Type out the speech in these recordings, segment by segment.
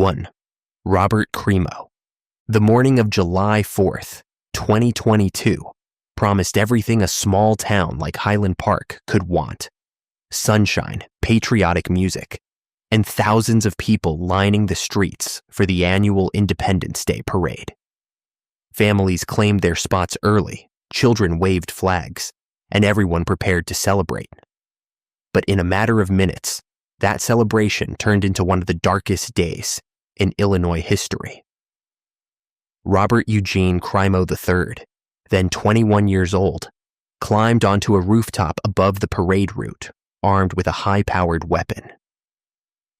1. Robert Crimo. The morning of July 4th, 2022, promised everything a small town like Highland Park could want. Sunshine, patriotic music, and thousands of people lining the streets for the annual Independence Day parade. Families claimed their spots early, children waved flags, and everyone prepared to celebrate. But in a matter of minutes, that celebration turned into one of the darkest days in Illinois history. Robert Eugene Crimo III, then 21 years old, climbed onto a rooftop above the parade route, armed with a high-powered weapon.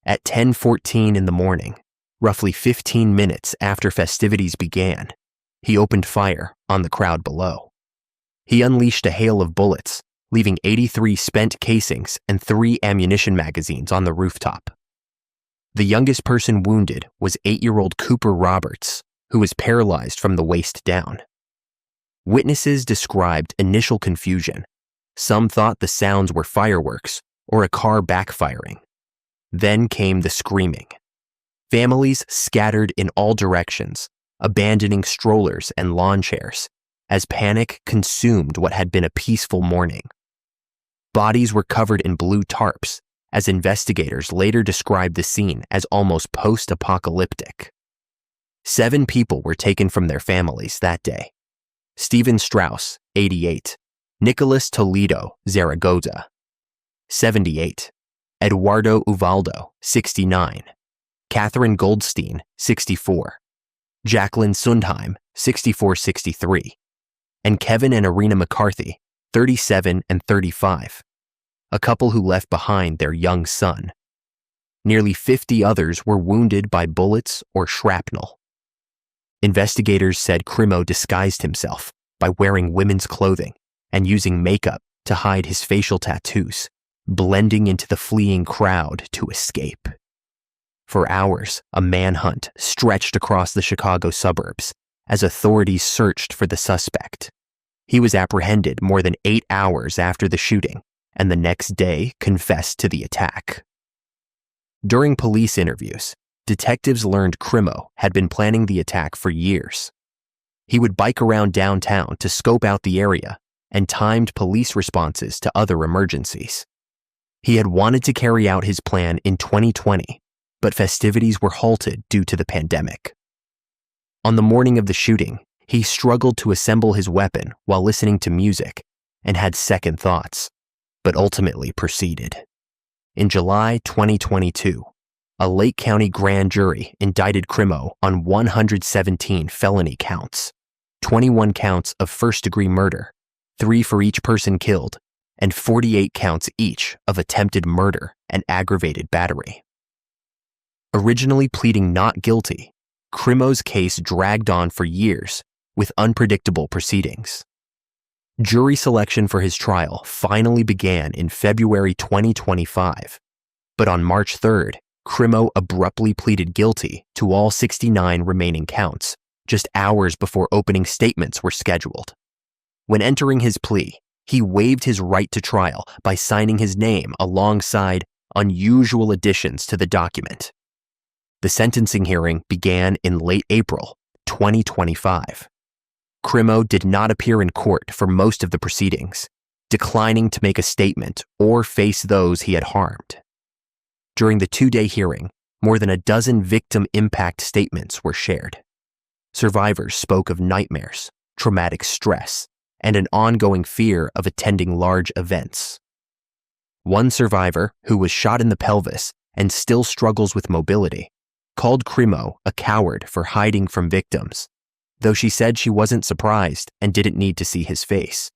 At 10:14 in the morning, roughly 15 minutes after festivities began, he opened fire on the crowd below. He unleashed a hail of bullets, leaving 83 spent casings and 3 ammunition magazines on the rooftop. The youngest person wounded was 8-year-old Cooper Roberts, who was paralyzed from the waist down. Witnesses described initial confusion. Some thought the sounds were fireworks or a car backfiring. Then came the screaming. Families scattered in all directions, abandoning strollers and lawn chairs, as panic consumed what had been a peaceful morning. Bodies were covered in blue tarps, as investigators later described the scene as almost post-apocalyptic. 7 people were taken from their families that day. Stephen Strauss, 88, Nicholas Toledo Zaragoza, 78, Eduardo Uvaldo, 69, Catherine Goldstein, 64, Jacqueline Sundheim, 64-63, and Kevin and Irina McCarthy, 37 and 35, a couple who left behind their young son. Nearly 50 others were wounded by bullets or shrapnel. Investigators said Crimo disguised himself by wearing women's clothing and using makeup to hide his facial tattoos, blending into the fleeing crowd to escape. For hours, a manhunt stretched across the Chicago suburbs as authorities searched for the suspect. He was apprehended more than 8 hours after the shooting, and the next day confessed to the attack. During police interviews, detectives learned Crimo had been planning the attack for years. He would bike around downtown to scope out the area and timed police responses to other emergencies. He had wanted to carry out his plan in 2020, but festivities were halted due to the pandemic. On the morning of the shooting, he struggled to assemble his weapon while listening to music and had second thoughts, but ultimately proceeded. In July 2022, a Lake County grand jury indicted Crimo on 117 felony counts, 21 counts of first-degree murder, 3 for each person killed, and 48 counts each of attempted murder and aggravated battery. Originally pleading not guilty, Crimo's case dragged on for years with unpredictable proceedings. Jury selection for his trial finally began in February 2025, but on March 3rd, Crimo abruptly pleaded guilty to all 69 remaining counts, just hours before opening statements were scheduled. When entering his plea, he waived his right to trial by signing his name alongside unusual additions to the document. The sentencing hearing began in late April 2025. Crimo did not appear in court for most of the proceedings, declining to make a statement or face those he had harmed. During the 2-day hearing, more than a dozen victim impact statements were shared. Survivors spoke of nightmares, traumatic stress, and an ongoing fear of attending large events. One survivor, who was shot in the pelvis and still struggles with mobility, called Crimo a coward for hiding from victims, though she said she wasn't surprised and didn't need to see his face.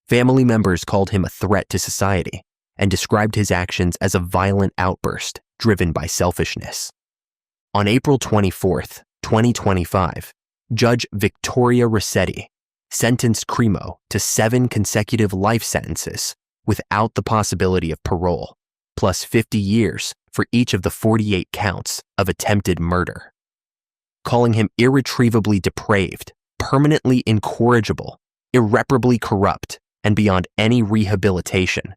Family members called him a threat to society and described his actions as a violent outburst driven by selfishness. On April 24, 2025, Judge Victoria Rossetti sentenced Crimo to 7 consecutive life sentences without the possibility of parole, plus 50 years for each of the 48 counts of attempted murder. Calling him irretrievably depraved, permanently incorrigible, irreparably corrupt, and beyond any rehabilitation,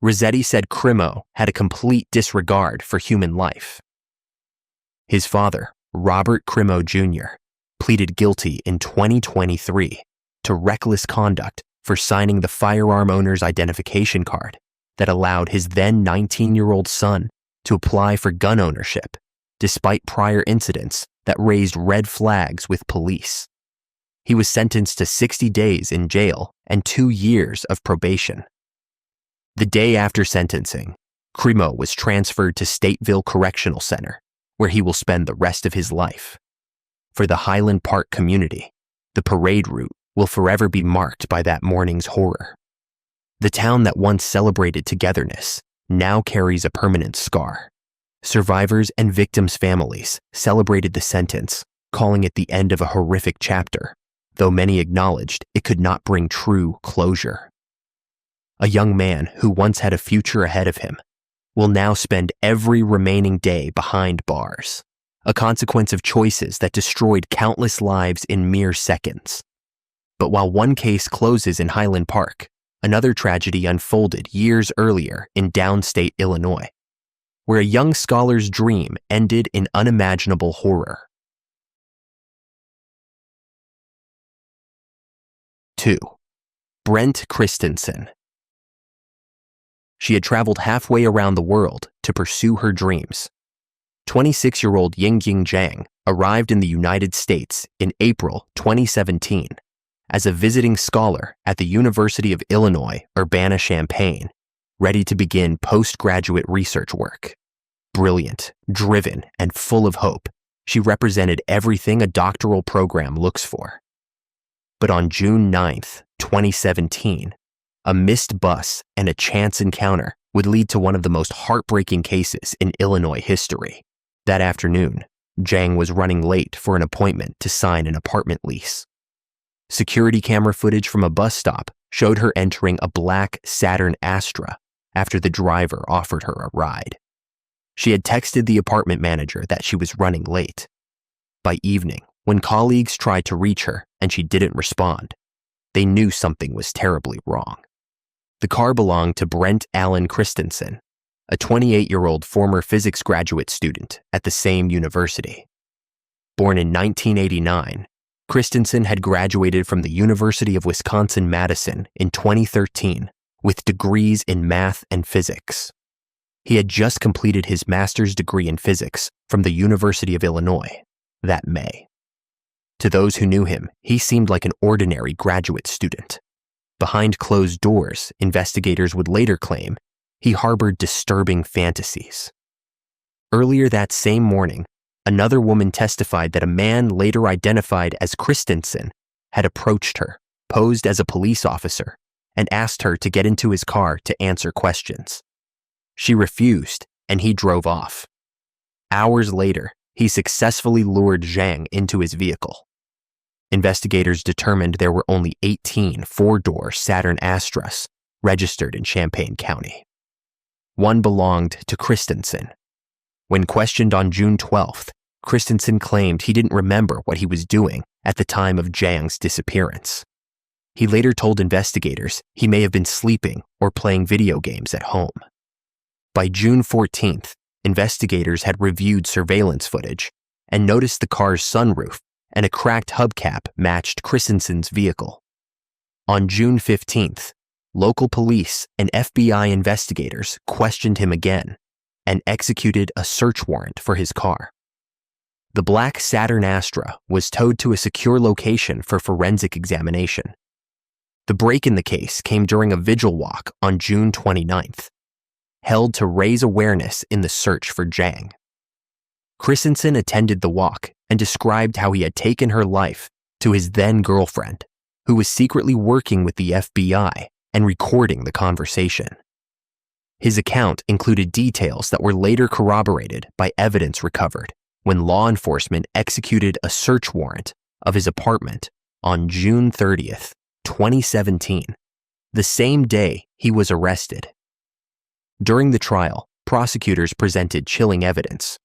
Rossetti said Crimo had a complete disregard for human life. His father, Robert Crimo Jr., pleaded guilty in 2023 to reckless conduct for signing the firearm owner's identification card that allowed his then 19-year-old son to apply for gun ownership, despite prior incidents that raised red flags with police. He was sentenced to 60 days in jail and 2 years of probation. The day after sentencing, Crimo was transferred to Stateville Correctional Center, where he will spend the rest of his life. For the Highland Park community, the parade route will forever be marked by that morning's horror. The town that once celebrated togetherness now carries a permanent scar. Survivors and victims' families celebrated the sentence, calling it the end of a horrific chapter, though many acknowledged it could not bring true closure. A young man who once had a future ahead of him will now spend every remaining day behind bars, a consequence of choices that destroyed countless lives in mere seconds. But while one case closes in Highland Park, another tragedy unfolded years earlier in downstate Illinois, where a young scholar's dream ended in unimaginable horror. 2. Brendt Christensen. She had traveled halfway around the world to pursue her dreams. 26-year-old Yingying Zhang arrived in the United States in April 2017 as a visiting scholar at the University of Illinois, Urbana-Champaign, ready to begin postgraduate research work. Brilliant, driven, and full of hope, she represented everything a doctoral program looks for. But on June 9, 2017, a missed bus and a chance encounter would lead to one of the most heartbreaking cases in Illinois history. That afternoon, Zhang was running late for an appointment to sign an apartment lease. Security camera footage from a bus stop showed her entering a black Saturn Astra after the driver offered her a ride. She had texted the apartment manager that she was running late. By evening, when colleagues tried to reach her and she didn't respond, they knew something was terribly wrong. The car belonged to Brendt Christensen, a 28-year-old former physics graduate student at the same university. Born in 1989, Christensen had graduated from the University of Wisconsin-Madison in 2013 with degrees in math and physics. He had just completed his master's degree in physics from the University of Illinois that May. To those who knew him, he seemed like an ordinary graduate student. Behind closed doors, investigators would later claim he harbored disturbing fantasies. Earlier that same morning, another woman testified that a man later identified as Christensen had approached her, posed as a police officer, and asked her to get into his car to answer questions. She refused, and he drove off. Hours later, he successfully lured Zhang into his vehicle. Investigators determined there were only 18 four-door Saturn Astras registered in Champaign County. One belonged to Christensen. When questioned on June 12th, Christensen claimed he didn't remember what he was doing at the time of Zhang's disappearance. He later told investigators he may have been sleeping or playing video games at home. By June 14th, investigators had reviewed surveillance footage and noticed the car's sunroof and a cracked hubcap matched Christensen's vehicle. On June 15th, local police and FBI investigators questioned him again and executed a search warrant for his car. The black Saturn Astra was towed to a secure location for forensic examination. The break in the case came during a vigil walk on June 29th, held to raise awareness in the search for Zhang. Christensen attended the walk and described how he had taken her life to his then-girlfriend, who was secretly working with the FBI and recording the conversation. His account included details that were later corroborated by evidence recovered when law enforcement executed a search warrant of his apartment on June 30th, 2017, the same day he was arrested. During the trial, prosecutors presented chilling evidence.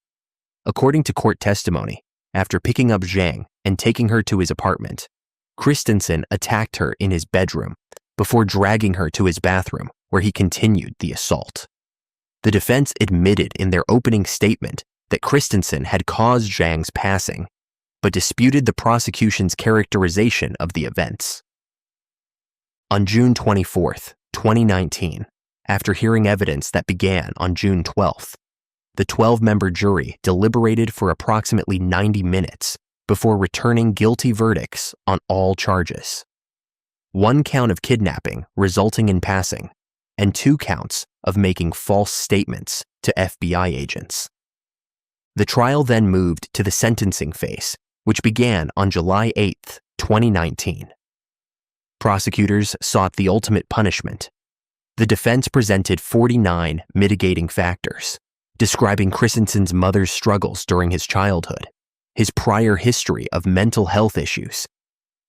According to court testimony, after picking up Zhang and taking her to his apartment, Christensen attacked her in his bedroom before dragging her to his bathroom, where he continued the assault. The defense admitted in their opening statement that Christensen had caused Zhang's passing, but disputed the prosecution's characterization of the events. On June 24, 2019, after hearing evidence that began on June 12th, the 12-member jury deliberated for approximately 90 minutes before returning guilty verdicts on all charges. 1 count of kidnapping resulting in passing, and 2 counts of making false statements to FBI agents. The trial then moved to the sentencing phase, which began on July 8, 2019. Prosecutors sought the ultimate punishment. The defense presented 49 mitigating factors, describing Christensen's mother's struggles during his childhood, his prior history of mental health issues,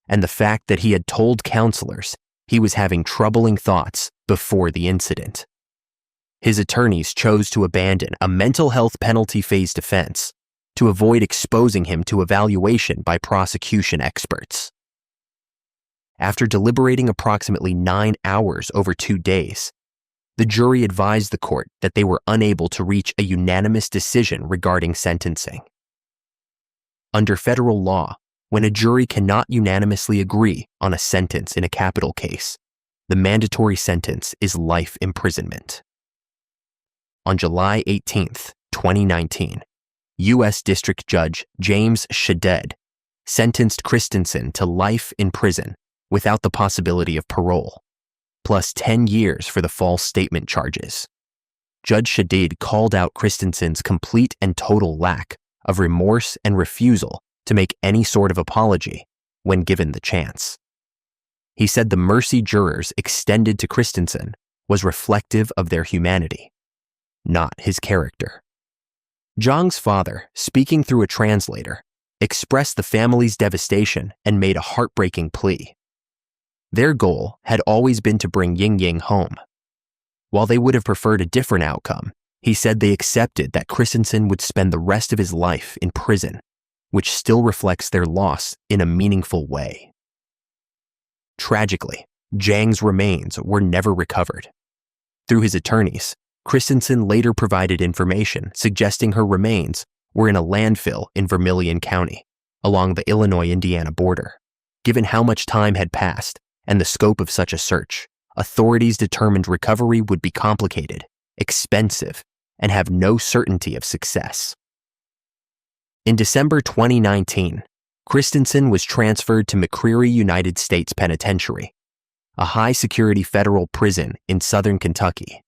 and the fact that he had told counselors he was having troubling thoughts before the incident. His attorneys chose to abandon a mental health penalty phase defense to avoid exposing him to evaluation by prosecution experts. After deliberating approximately 9 hours over 2 days, the jury advised the court that they were unable to reach a unanimous decision regarding sentencing. Under federal law, when a jury cannot unanimously agree on a sentence in a capital case, the mandatory sentence is life imprisonment. On July 18, 2019, U.S. District Judge James Sheded sentenced Christensen to life in prison without the possibility of parole, plus 10 years for the false statement charges. Judge Shedid called out Christensen's complete and total lack of remorse and refusal to make any sort of apology when given the chance. He said the mercy jurors extended to Christensen was reflective of their humanity, not his character. Zhang's father, speaking through a translator, expressed the family's devastation and made a heartbreaking plea. Their goal had always been to bring Ying home. While they would have preferred a different outcome, he said they accepted that Christensen would spend the rest of his life in prison, which still reflects their loss in a meaningful way. Tragically, Zhang's remains were never recovered. Through his attorneys, Christensen later provided information suggesting her remains were in a landfill in Vermilion County, along the Illinois-Indiana border. Given how much time had passed and the scope of such a search, authorities determined recovery would be complicated, expensive, and have no certainty of success. In December 2019, Christensen was transferred to McCreary United States Penitentiary, a high-security federal prison in southern Kentucky,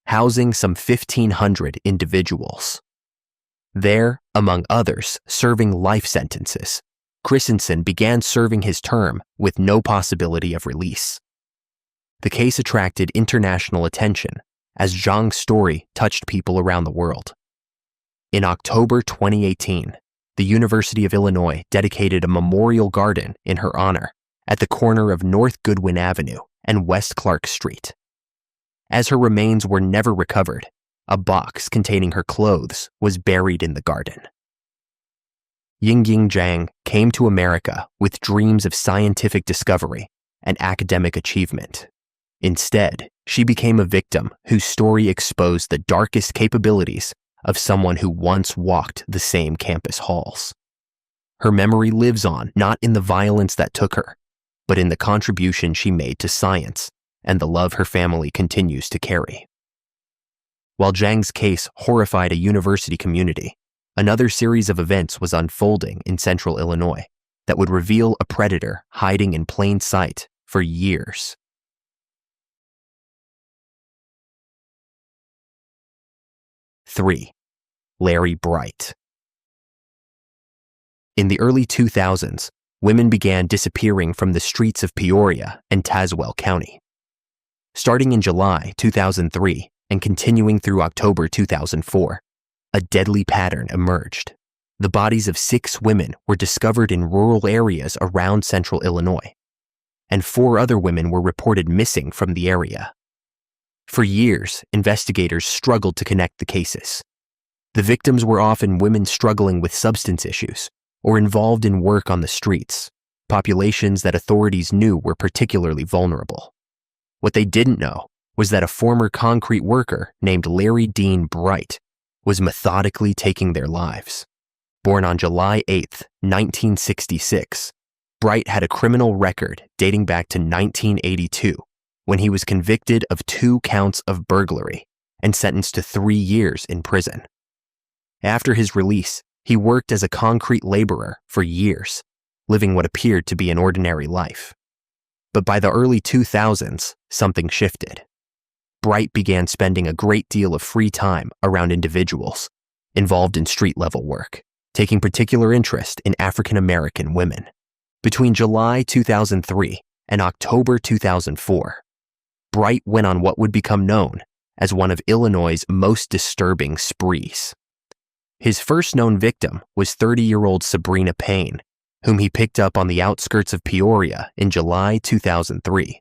housing some 1,500 individuals. There, among others, serving life sentences, Christensen began serving his term with no possibility of release. The case attracted international attention as Zhang's story touched people around the world. In October 2018, the University of Illinois dedicated a memorial garden in her honor at the corner of North Goodwin Avenue and West Clark Street. As her remains were never recovered, a box containing her clothes was buried in the garden. Ying Zhang came to America with dreams of scientific discovery and academic achievement. Instead, she became a victim whose story exposed the darkest capabilities of someone who once walked the same campus halls. Her memory lives on not in the violence that took her, but in the contribution she made to science and the love her family continues to carry. While Zhang's case horrified a university community, another series of events was unfolding in central Illinois that would reveal a predator hiding in plain sight for years. Three, Larry Bright. In the early 2000s, women began disappearing from the streets of Peoria and Tazewell County. Starting in July 2003 and continuing through October 2004, a deadly pattern emerged. The bodies of 6 women were discovered in rural areas around central Illinois, and 4 other women were reported missing from the area. For years, investigators struggled to connect the cases. The victims were often women struggling with substance issues or involved in work on the streets, populations that authorities knew were particularly vulnerable. What they didn't know was that a former concrete worker named Larry Dean Bright was methodically taking their lives. Born on July 8, 1966, Bright had a criminal record dating back to 1982, when he was convicted of 2 counts of burglary and sentenced to 3 years in prison. After his release, he worked as a concrete laborer for years, living what appeared to be an ordinary life. But by the early 2000s, something shifted. Bright began spending a great deal of free time around individuals involved in street-level work, taking particular interest in African American women. Between July 2003 and October 2004, Bright went on what would become known as one of Illinois' most disturbing sprees. His first known victim was 30-year-old Sabrina Payne, whom he picked up on the outskirts of Peoria in July 2003.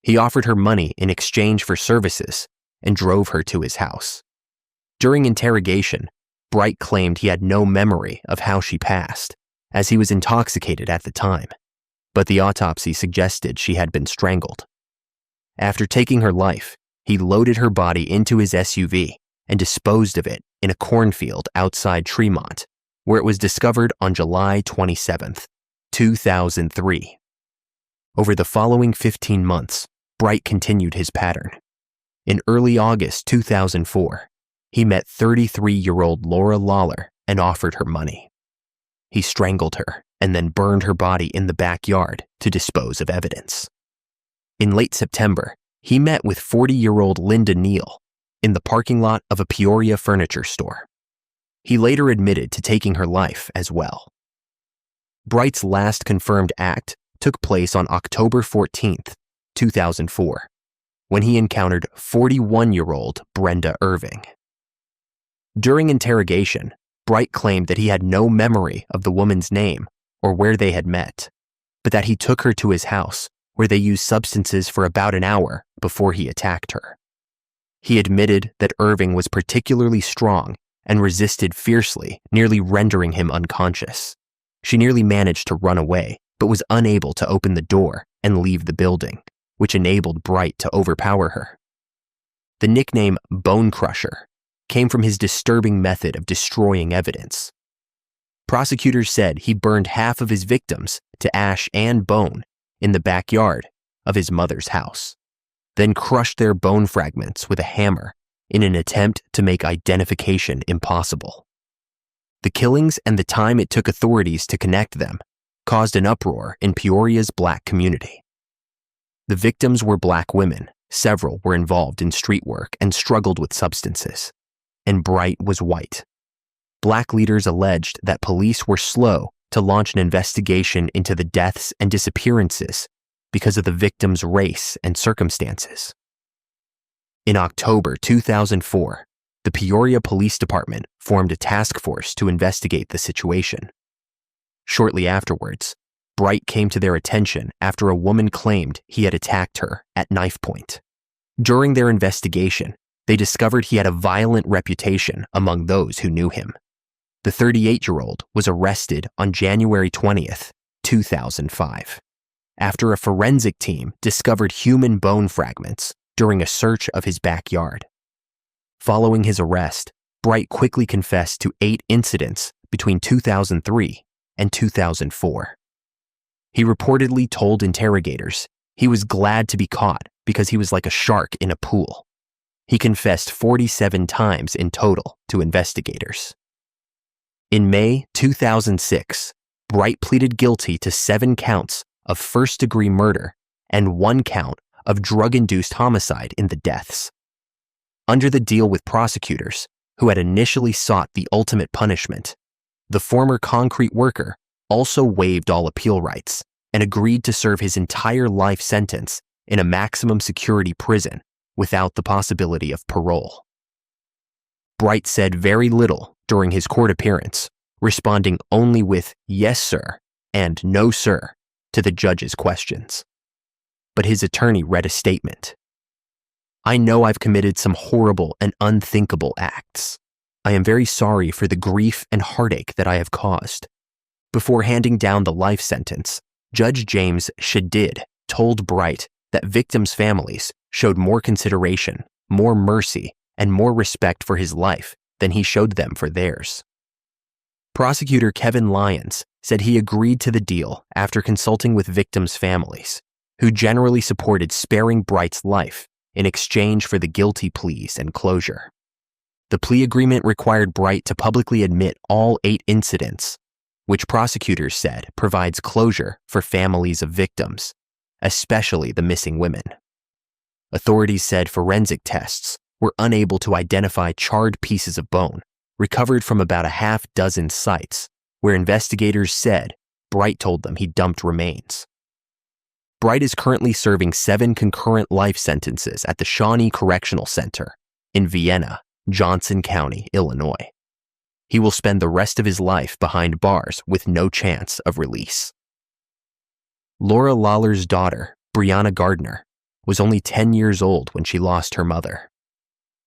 He offered her money in exchange for services and drove her to his house. During interrogation, Bright claimed he had no memory of how she passed, as he was intoxicated at the time, but the autopsy suggested she had been strangled. After taking her life, he loaded her body into his SUV and disposed of it in a cornfield outside Tremont, where it was discovered on July 27, 2003. Over the following 15 months, Bright continued his pattern. In early August 2004, he met 33-year-old Laura Lawler and offered her money. He strangled her and then burned her body in the backyard to dispose of evidence. In late September, he met with 40-year-old Linda Neal in the parking lot of a Peoria furniture store. He later admitted to taking her life as well. Bright's last confirmed act took place on October 14, 2004, when he encountered 41-year-old Brenda Irving. During interrogation, Bright claimed that he had no memory of the woman's name or where they had met, but that he took her to his house, where they used substances for about an hour before he attacked her. He admitted that Irving was particularly strong and resisted fiercely, nearly rendering him unconscious. She nearly managed to run away, but was unable to open the door and leave the building, which enabled Bright to overpower her. The nickname Bone Crusher came from his disturbing method of destroying evidence. Prosecutors said he burned half of his victims to ash and bone in the backyard of his mother's house, then crushed their bone fragments with a hammer in an attempt to make identification impossible. The killings and the time it took authorities to connect them caused an uproar in Peoria's Black community. The victims were Black women, several were involved in street work and struggled with substances, and Bright was white. Black leaders alleged that police were slow to launch an investigation into the deaths and disappearances because of the victims' race and circumstances. In October 2004, the Peoria Police Department formed a task force to investigate the situation. Shortly afterwards, Bright came to their attention after a woman claimed he had attacked her at knife point. During their investigation, they discovered he had a violent reputation among those who knew him. The 38-year-old was arrested on January 20th, 2005, after a forensic team discovered human bone fragments during a search of his backyard. Following his arrest, Bright quickly confessed to 8 incidents between 2003 and 2004. He reportedly told interrogators he was glad to be caught because he was like a shark in a pool. He confessed 47 times in total to investigators. In May 2006, Bright pleaded guilty to 7 counts of first-degree murder and 1 count of drug-induced homicide in the deaths. Under the deal with prosecutors, who had initially sought the ultimate punishment, the former concrete worker also waived all appeal rights and agreed to serve his entire life sentence in a maximum security prison without the possibility of parole. Bright said very little during his court appearance, responding only with "yes, sir" and "no, sir" to the judge's questions. But his attorney read a statement. "I know I've committed some horrible and unthinkable acts. I am very sorry for the grief and heartache that I have caused." Before handing down the life sentence, Judge James Shadid told Bright that victims' families showed more consideration, more mercy, and more respect for his life than he showed them for theirs. Prosecutor Kevin Lyons said he agreed to the deal after consulting with victims' families, who generally supported sparing Bright's life in exchange for the guilty pleas and closure. The plea agreement required Bright to publicly admit all 8 incidents, which prosecutors said provides closure for families of victims, especially the missing women. Authorities said forensic tests were unable to identify charred pieces of bone recovered from about a half dozen sites where investigators said Bright told them he dumped remains. Bright is currently serving 7 concurrent life sentences at the Shawnee Correctional Center in Vienna, Johnson County, Illinois. He will spend the rest of his life behind bars with no chance of release. Laura Lawler's daughter, Brianna Gardner, was only 10 years old when she lost her mother.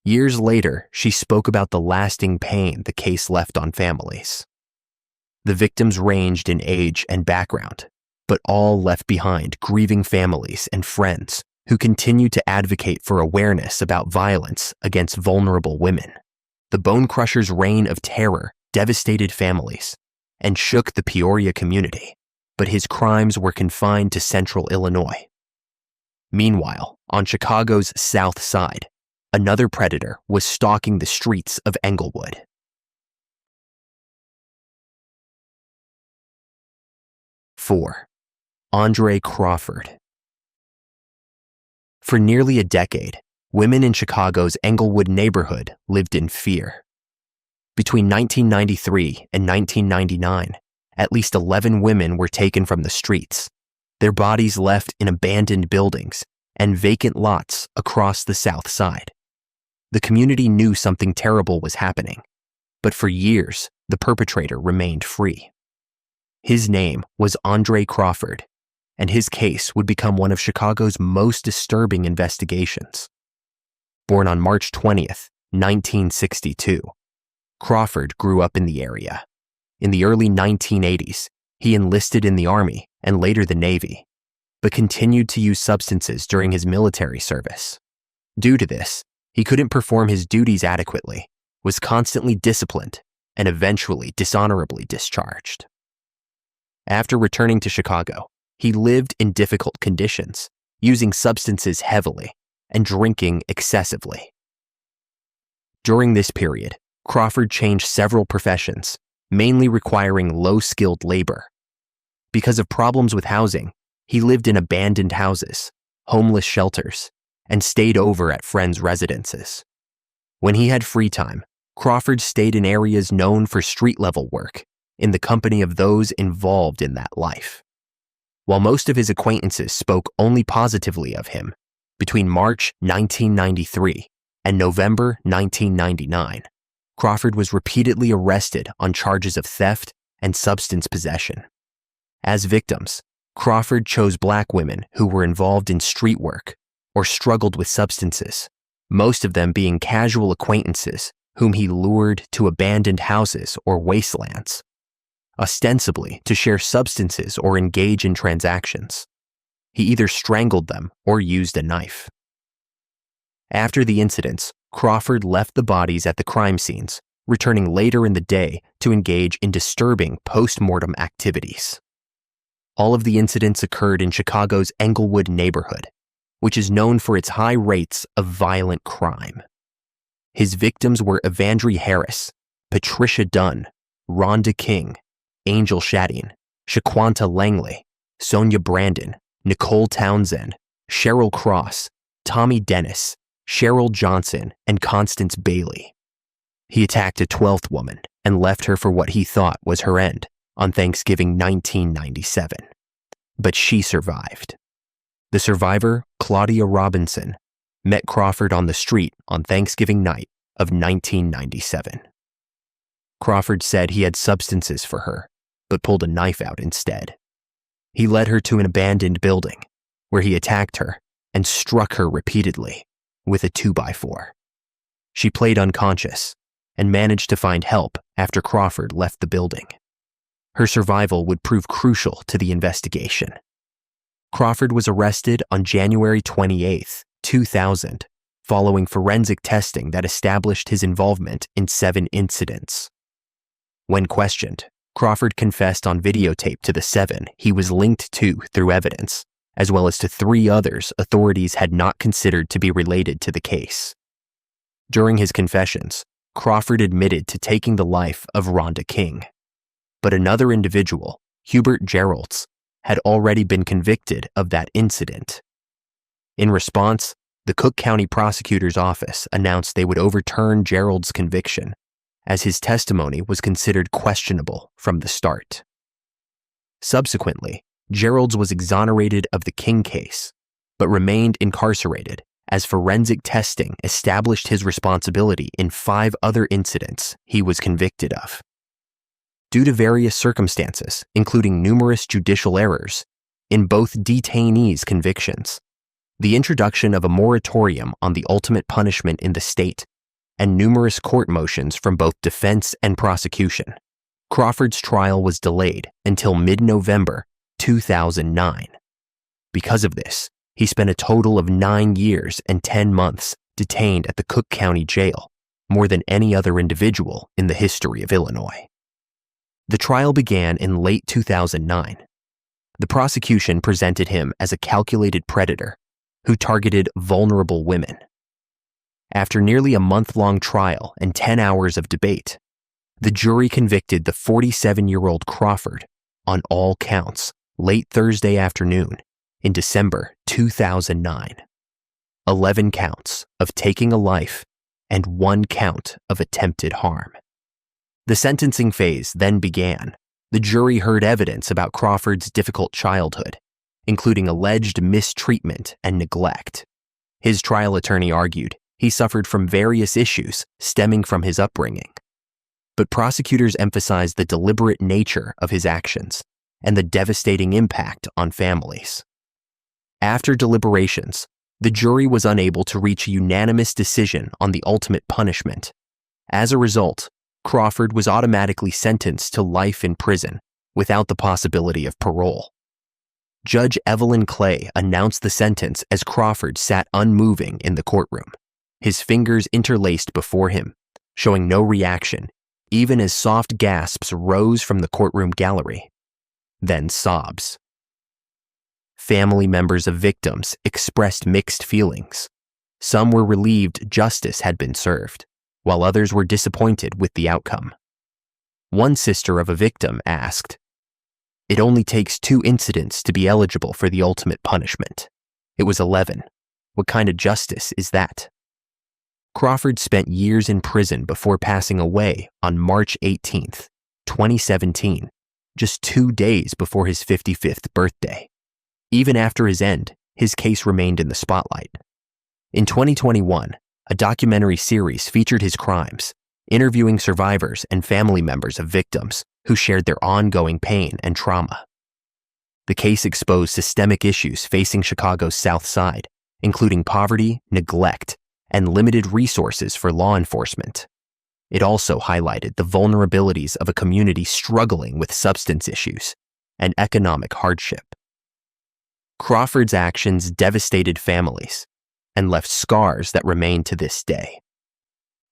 Years later, she spoke about the lasting pain the case left on families. The victims ranged in age and background, but all left behind grieving families and friends who continued to advocate for awareness about violence against vulnerable women. The Bone Crusher's reign of terror devastated families and shook the Peoria community, but his crimes were confined to central Illinois. Meanwhile, on Chicago's South Side, another predator was stalking the streets of Englewood. Four, Andre Crawford. For nearly a decade, women in Chicago's Englewood neighborhood lived in fear. Between 1993 and 1999, at least 11 women were taken from the streets, their bodies left in abandoned buildings and vacant lots across the South Side. The community knew something terrible was happening, but for years, the perpetrator remained free. His name was Andre Crawford, and his case would become one of Chicago's most disturbing investigations. Born on March 20th, 1962, Crawford grew up in the area. In the early 1980s, he enlisted in the Army and later the Navy, but continued to use substances during his military service. Due to this, he couldn't perform his duties adequately, was constantly disciplined, and eventually dishonorably discharged. After returning to Chicago, he lived in difficult conditions, using substances heavily and drinking excessively. During this period, Crawford changed several professions, mainly requiring low-skilled labor. Because of problems with housing, he lived in abandoned houses, homeless shelters, and stayed over at friends' residences. When he had free time, Crawford stayed in areas known for street-level work, in the company of those involved in that life. While most of his acquaintances spoke only positively of him, between March 1993 and November 1999, Crawford was repeatedly arrested on charges of theft and substance possession. As victims, Crawford chose Black women who were involved in street work or struggled with substances, most of them being casual acquaintances whom he lured to abandoned houses or wastelands, ostensibly to share substances or engage in transactions. He either strangled them or used a knife. After the incidents, Crawford left the bodies at the crime scenes, returning later in the day to engage in disturbing post-mortem activities. All of the incidents occurred in Chicago's Englewood neighborhood, which is known for its high rates of violent crime. His victims were Evandri Harris, Patricia Dunn, Rhonda King, Angel Shadding, Shaquanta Langley, Sonia Brandon, Nicole Townsend, Cheryl Cross, Tommy Dennis, Cheryl Johnson, and Constance Bailey. He attacked a 12th woman and left her for what he thought was her end on Thanksgiving 1997. But she survived. The survivor, Claudia Robinson, met Crawford on the street on Thanksgiving night of 1997. Crawford said he had substances for her, but pulled a knife out instead. He led her to an abandoned building, where he attacked her and struck her repeatedly with a 2x4. She played unconscious and managed to find help after Crawford left the building. Her survival would prove crucial to the investigation. Crawford was arrested on January 28, 2000, following forensic testing that established his involvement in 7 incidents. When questioned, Crawford confessed on videotape to the 7 he was linked to through evidence, as well as to 3 others authorities had not considered to be related to the case. During his confessions, Crawford admitted to taking the life of Rhonda King. But another individual, Hubert Geralds, had already been convicted of that incident. In response, the Cook County Prosecutor's Office announced they would overturn Geralds' conviction, as his testimony was considered questionable from the start. Subsequently, Geralds was exonerated of the King case, but remained incarcerated as forensic testing established his responsibility in 5 other incidents he was convicted of. Due to various circumstances, including numerous judicial errors in both detainees' convictions, the introduction of a moratorium on the ultimate punishment in the state, and numerous court motions from both defense and prosecution, Crawford's trial was delayed until mid-November 2009. Because of this, he spent a total of 9 years and 10 months detained at the Cook County Jail, more than any other individual in the history of Illinois. The trial began in late 2009. The prosecution presented him as a calculated predator who targeted vulnerable women. After nearly a month-long trial and 10 hours of debate, the jury convicted the 47-year-old Crawford on all counts late Thursday afternoon in December 2009. 11 counts of taking a life and 1 count of attempted harm. The sentencing phase then began. The jury heard evidence about Crawford's difficult childhood, including alleged mistreatment and neglect. His trial attorney argued he suffered from various issues stemming from his upbringing. But prosecutors emphasized the deliberate nature of his actions and the devastating impact on families. After deliberations, the jury was unable to reach a unanimous decision on the ultimate punishment. As a result, Crawford was automatically sentenced to life in prison without the possibility of parole. Judge Evelyn Clay announced the sentence as Crawford sat unmoving in the courtroom, his fingers interlaced before him, showing no reaction, even as soft gasps rose from the courtroom gallery, then sobs. Family members of victims expressed mixed feelings. Some were relieved justice had been served, while others were disappointed with the outcome. One sister of a victim asked, "It only takes 2 incidents to be eligible for the ultimate punishment. It was 11. What kind of justice is that?" Crawford spent years in prison before passing away on March 18, 2017, just 2 days before his 55th birthday. Even after his end, his case remained in the spotlight. In 2021, a documentary series featured his crimes, interviewing survivors and family members of victims who shared their ongoing pain and trauma. The case exposed systemic issues facing Chicago's South Side, including poverty, neglect, and limited resources for law enforcement. It also highlighted the vulnerabilities of a community struggling with substance issues and economic hardship. Crawford's actions devastated families and left scars that remain to this day.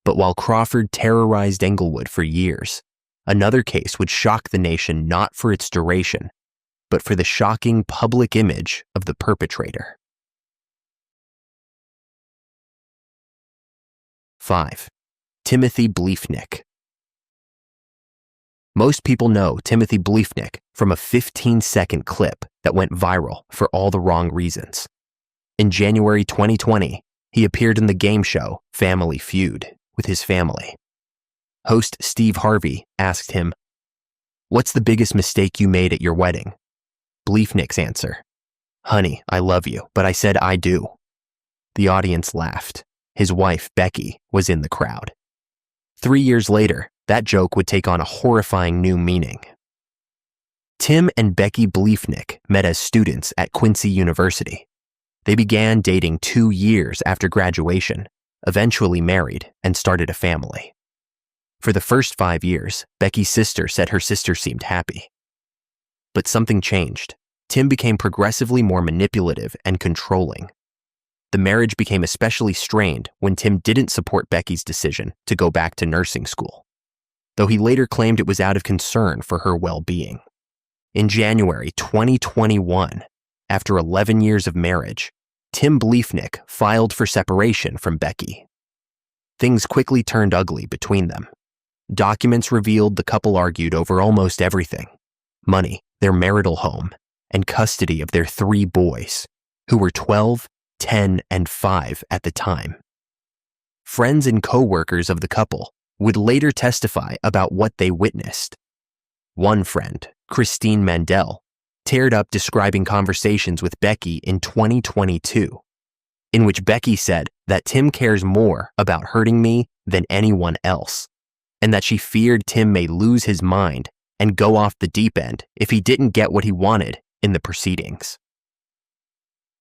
But while Crawford terrorized Englewood for years, another case would shock the nation not for its duration, but for the shocking public image of the perpetrator. 5. Timothy Bliefnick. Most people know Timothy Bliefnick from a 15-second clip that went viral for all the wrong reasons. In January 2020, he appeared in the game show Family Feud with his family. Host Steve Harvey asked him, "What's the biggest mistake you made at your wedding?" Bliefnick's answer, "Honey, I love you, but I said I do." The audience laughed. His wife, Becky, was in the crowd. 3 years later, that joke would take on a horrifying new meaning. Tim and Becky Bliefnick met as students at Quincy University. They began dating 2 years after graduation, eventually married, and started a family. For the first 5 years, Becky's sister said her sister seemed happy. But something changed. Tim became progressively more manipulative and controlling. The marriage became especially strained when Tim didn't support Becky's decision to go back to nursing school, though he later claimed it was out of concern for her well-being. In January 2021, after 11 years of marriage, Tim Bliefnick filed for separation from Becky. Things quickly turned ugly between them. Documents revealed the couple argued over almost everything: money, their marital home, and custody of their 3 boys, who were 12, 10, and 5 at the time. Friends and co-workers of the couple would later testify about what they witnessed. One friend, Christine Mandel, teared up describing conversations with Becky in 2022, in which Becky said that Tim cares more about hurting me than anyone else, and that she feared Tim may lose his mind and go off the deep end if he didn't get what he wanted in the proceedings.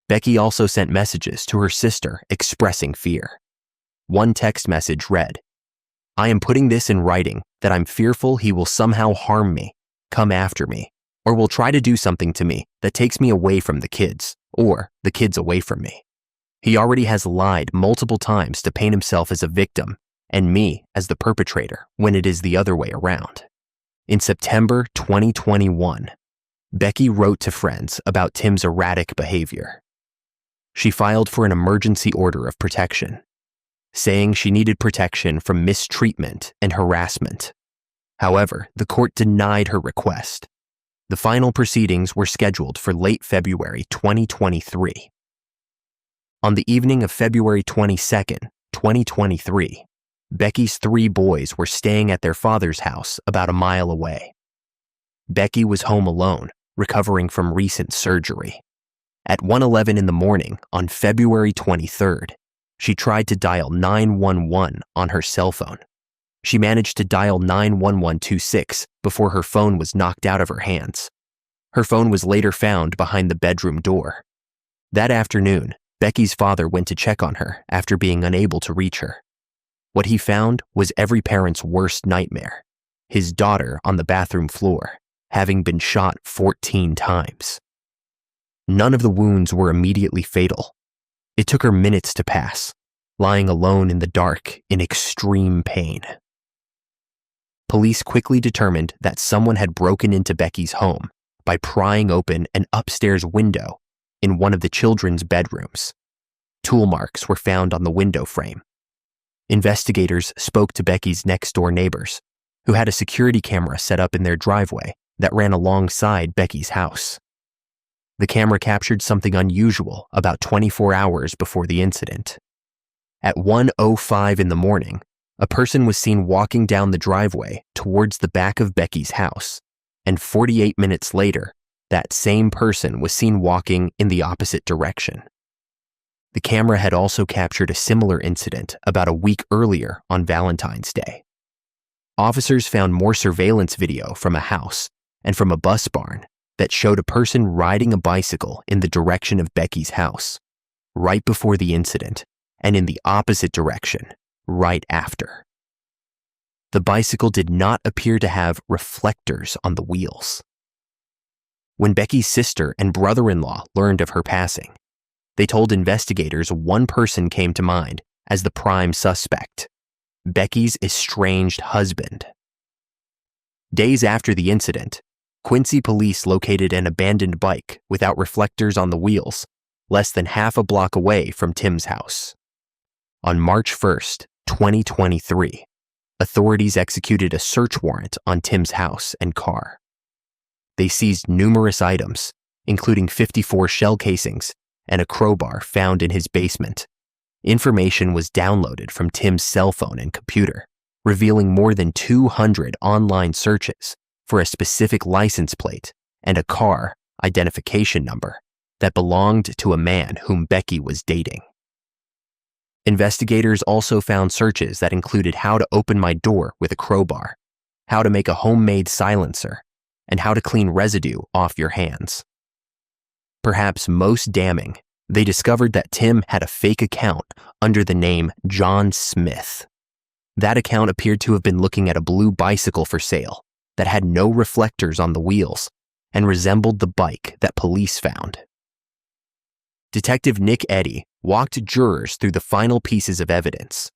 Becky also sent messages to her sister expressing fear. One text message read, "I am putting this in writing that I'm fearful he will somehow harm me, come after me, or will try to do something to me that takes me away from the kids, or the kids away from me. He already has lied multiple times to paint himself as a victim and me as the perpetrator when it is the other way around." In September 2021, Becky wrote to friends about Tim's erratic behavior. She filed for an emergency order of protection, saying she needed protection from mistreatment and harassment. However, the court denied her request. The final proceedings were scheduled for late February 2023. On the evening of February 22nd, 2023, Becky's 3 boys were staying at their father's house about a mile away. Becky was home alone, recovering from recent surgery. At 1:11 in the morning on February 23rd, she tried to dial 911 on her cell phone. She managed to dial 91126 before her phone was knocked out of her hands. Her phone was later found behind the bedroom door. That afternoon, Becky's father went to check on her after being unable to reach her. What he found was every parent's worst nightmare: his daughter on the bathroom floor, having been shot 14 times. None of the wounds were immediately fatal. It took her minutes to pass, lying alone in the dark in extreme pain. Police quickly determined that someone had broken into Becky's home by prying open an upstairs window in one of the children's bedrooms. Tool marks were found on the window frame. Investigators spoke to Becky's next-door neighbors, who had a security camera set up in their driveway that ran alongside Becky's house. The camera captured something unusual about 24 hours before the incident. At 1:05 in the morning, a person was seen walking down the driveway towards the back of Becky's house, and 48 minutes later, that same person was seen walking in the opposite direction. The camera had also captured a similar incident about a week earlier on Valentine's Day. Officers found more surveillance video from a house and from a bus barn that showed a person riding a bicycle in the direction of Becky's house, right before the incident, and in the opposite direction, right after. The bicycle did not appear to have reflectors on the wheels. When Becky's sister and brother-in-law learned of her passing, they told investigators one person came to mind as the prime suspect: Becky's estranged husband. Days after the incident, Quincy police located an abandoned bike without reflectors on the wheels, less than half a block away from Tim's house. On March 1st, 2023, authorities executed a search warrant on Tim's house and car. They seized numerous items, including 54 shell casings and a crowbar found in his basement. Information was downloaded from Tim's cell phone and computer, revealing more than 200 online searches for a specific license plate and a car identification number that belonged to a man whom Becky was dating. Investigators also found searches that included how to open my door with a crowbar, how to make a homemade silencer, and how to clean residue off your hands. Perhaps most damning, they discovered that Tim had a fake account under the name John Smith. That account appeared to have been looking at a blue bicycle for sale that had no reflectors on the wheels and resembled the bike that police found. Detective Nick Eddy walked jurors through the final pieces of evidence.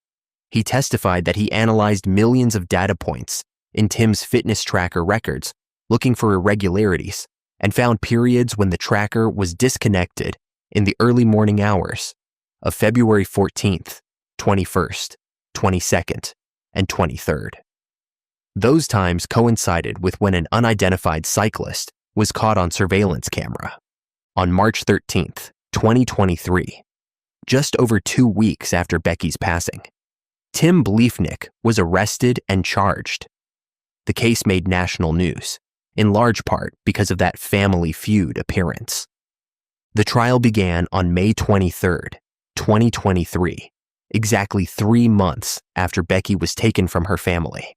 He testified that he analyzed millions of data points in Tim's fitness tracker records, looking for irregularities, and found periods when the tracker was disconnected in the early morning hours of February 14th, 21st, 22nd, and 23rd. Those times coincided with when an unidentified cyclist was caught on surveillance camera. On March 13th, 2023, just over 2 weeks after Becky's passing, Tim Bliefnick was arrested and charged. The case made national news, in large part because of that Family Feud appearance. The trial began on May 23rd, 2023, exactly 3 months after Becky was taken from her family.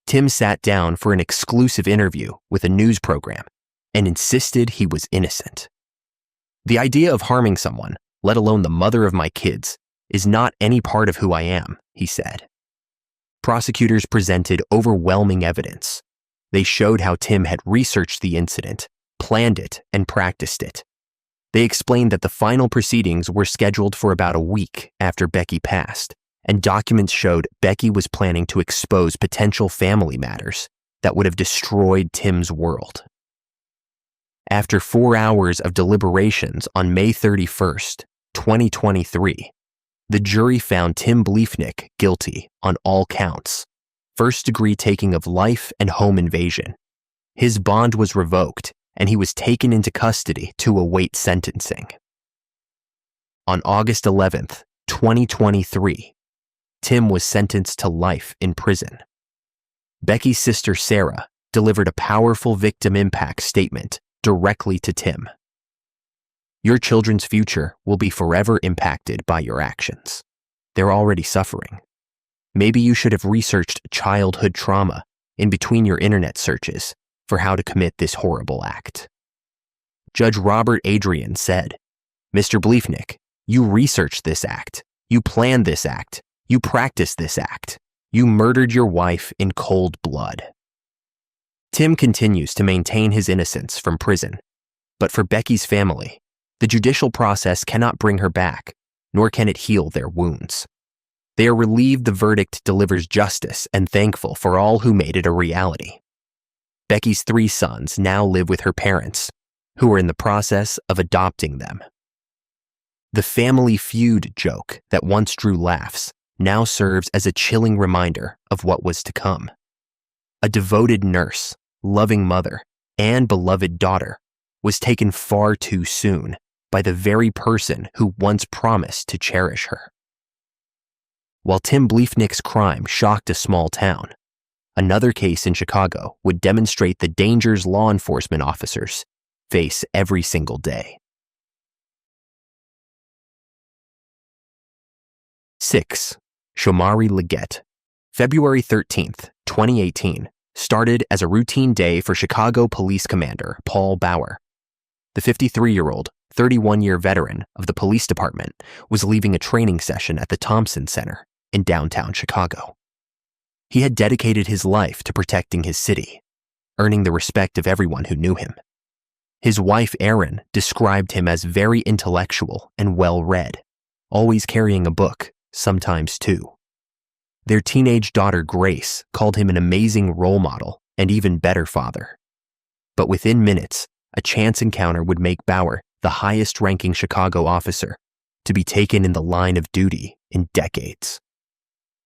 Tim sat down for an exclusive interview with a news program and insisted he was innocent. "The idea of harming someone, let alone the mother of my kids, is not any part of who I am," he said. Prosecutors presented overwhelming evidence. They showed how Tim had researched the incident, planned it, and practiced it. They explained that the final proceedings were scheduled for about a week after Becky passed, and documents showed Becky was planning to expose potential family matters that would have destroyed Tim's world. After 4 hours of deliberations on May 31st, 2023, the jury found Tim Bliefnick guilty on all counts: first-degree taking of life and home invasion. His bond was revoked, and he was taken into custody to await sentencing. On August 11th, 2023, Tim was sentenced to life in prison. Becky's sister Sarah delivered a powerful victim impact statement directly to Tim. "Your children's future will be forever impacted by your actions. They're already suffering. Maybe you should have researched childhood trauma in between your internet searches for how to commit this horrible act." Judge Robert Adrian said, "Mr. Bliefnick, you researched this act. You planned this act. You practiced this act. You murdered your wife in cold blood." Tim continues to maintain his innocence from prison, but for Becky's family, the judicial process cannot bring her back, nor can it heal their wounds. They are relieved the verdict delivers justice and thankful for all who made it a reality. Becky's 3 sons now live with her parents, who are in the process of adopting them. The Family Feud joke that once drew laughs now serves as a chilling reminder of what was to come. A devoted nurse, loving mother, and beloved daughter was taken far too soon by the very person who once promised to cherish her. While Tim Bliefnick's crime shocked a small town, another case in Chicago would demonstrate the dangers law enforcement officers face every single day. 6. Shomari Legghette. February 13th, 2018, started as a routine day for Chicago Police Commander Paul Bauer. The 53-year-old, 31-year veteran of the police department was leaving a training session at the Thompson Center in downtown Chicago. He had dedicated his life to protecting his city, earning the respect of everyone who knew him. His wife, Erin, described him as very intellectual and well-read, always carrying a book, sometimes 2. Their teenage daughter, Grace, called him an amazing role model and even better father. But within minutes, a chance encounter would make Bauer the highest-ranking Chicago officer to be taken in the line of duty in decades.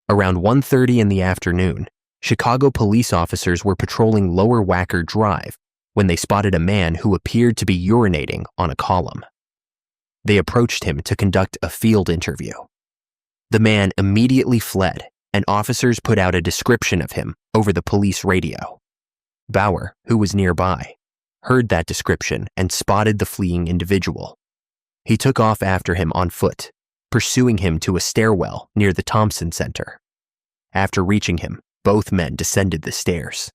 Around 1:30 in the afternoon, Chicago police officers were patrolling Lower Wacker Drive when they spotted a man who appeared to be urinating on a column. They approached him to conduct a field interview. The man immediately fled, and officers put out a description of him over the police radio. Bauer, who was nearby, heard that description and spotted the fleeing individual. He took off after him on foot, pursuing him to a stairwell near the Thompson Center. After reaching him, both men descended the stairs.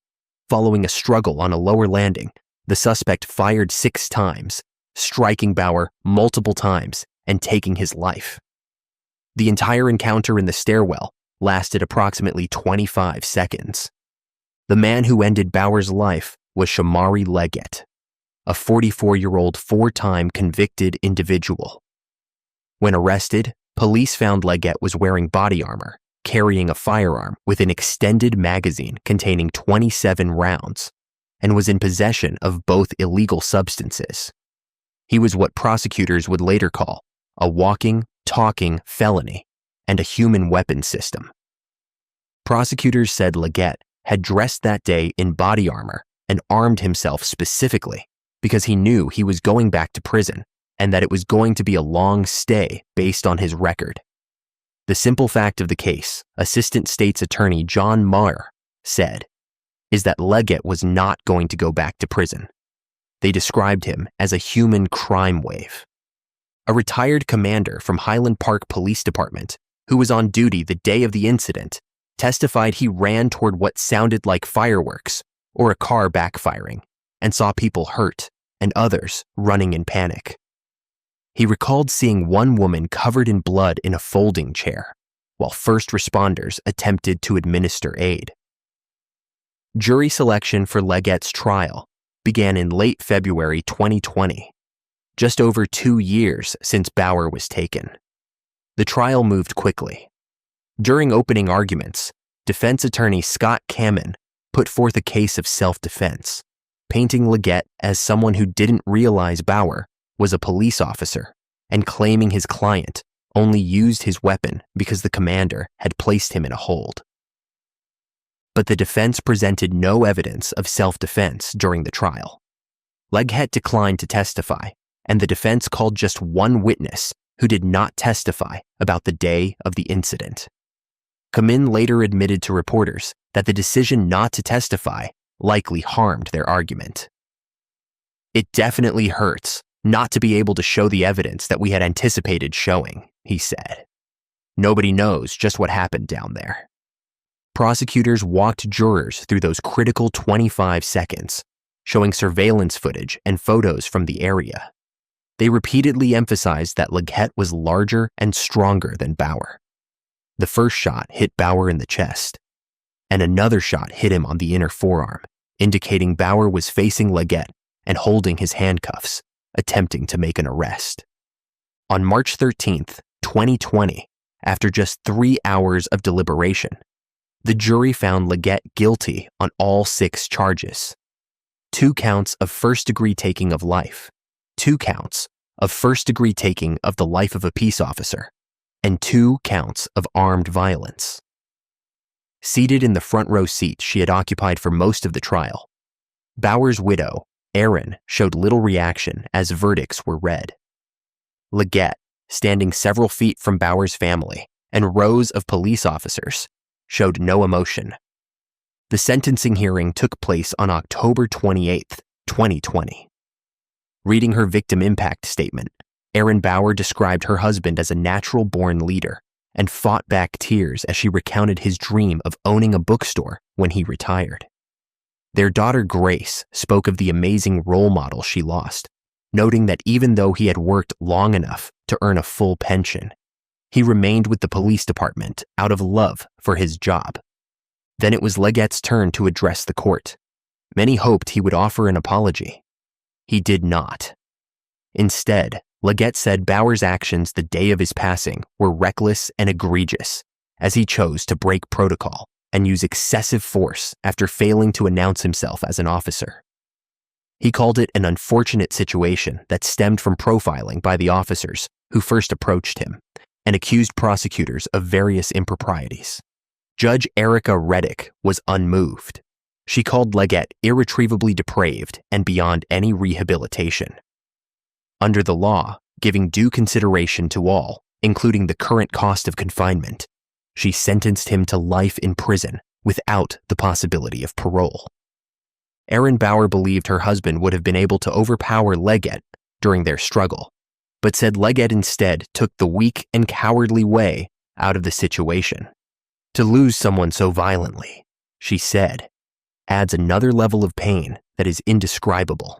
Following a struggle on a lower landing, the suspect fired 6 times, striking Bauer multiple times and taking his life. The entire encounter in the stairwell lasted approximately 25 seconds. The man who ended Bauer's life was Shomari Legghette, a 44-year-old 4-time convicted individual. When arrested, police found Legghette was wearing body armor, carrying a firearm with an extended magazine containing 27 rounds, and was in possession of both illegal substances. He was what prosecutors would later call a walking, talking felony and a human weapons system. Prosecutors said Legghette had dressed that day in body armor and armed himself specifically because he knew he was going back to prison and that it was going to be a long stay based on his record. The simple fact of the case, Assistant State's Attorney John Maher said, is that Legghette was not going to go back to prison. They described him as a human crime wave. A retired commander from Highland Park Police Department, who was on duty the day of the incident, testified he ran toward what sounded like fireworks or a car backfiring and saw people hurt and others running in panic. He recalled seeing one woman covered in blood in a folding chair, while first responders attempted to administer aid. Jury selection for Legghette's trial began in late February 2020, just over 2 years since Bauer was taken. The trial moved quickly. During opening arguments, defense attorney Scott Kamen put forth a case of self-defense, painting Legghette as someone who didn't realize Bauer was a police officer and claiming his client only used his weapon because the commander had placed him in a hold. But the defense presented no evidence of self-defense during the trial. Legghette declined to testify, and the defense called just one witness who did not testify about the day of the incident. Kamen later admitted to reporters that the decision not to testify likely harmed their argument. "It definitely hurts not to be able to show the evidence that we had anticipated showing," he said. "Nobody knows just what happened down there." Prosecutors walked jurors through those critical 25 seconds, showing surveillance footage and photos from the area. They repeatedly emphasized that Legghette was larger and stronger than Bauer. The first shot hit Bauer in the chest, and another shot hit him on the inner forearm, indicating Bauer was facing Legghette and holding his handcuffs, attempting to make an arrest. On March 13th, 2020, after just 3 hours of deliberation, the jury found Legghette guilty on all 6 charges. 2 counts of first-degree taking of life, 2 counts of first-degree taking of the life of a peace officer, and 2 counts of armed violence. Seated in the front row seat she had occupied for most of the trial, Bauer's widow, Erin, showed little reaction as verdicts were read. Legghette, standing several feet from Bauer's family and rows of police officers, showed no emotion. The sentencing hearing took place on October 28th, 2020. Reading her victim impact statement, Erin Bauer described her husband as a natural-born leader and fought back tears as she recounted his dream of owning a bookstore when he retired. Their daughter Grace spoke of the amazing role model she lost, noting that even though he had worked long enough to earn a full pension, he remained with the police department out of love for his job. Then it was Leggette's turn to address the court. Many hoped he would offer an apology. He did not. Instead, Legghette said Bauer's actions the day of his passing were reckless and egregious, as he chose to break protocol and use excessive force after failing to announce himself as an officer. He called it an unfortunate situation that stemmed from profiling by the officers who first approached him and accused prosecutors of various improprieties. Judge Erica Reddick was unmoved. She called Legghette irretrievably depraved and beyond any rehabilitation. Under the law, giving due consideration to all, including the current cost of confinement, she sentenced him to life in prison without the possibility of parole. Erin Bauer believed her husband would have been able to overpower Legghette during their struggle, but said Legghette instead took the weak and cowardly way out of the situation. To lose someone so violently, she said, adds another level of pain that is indescribable.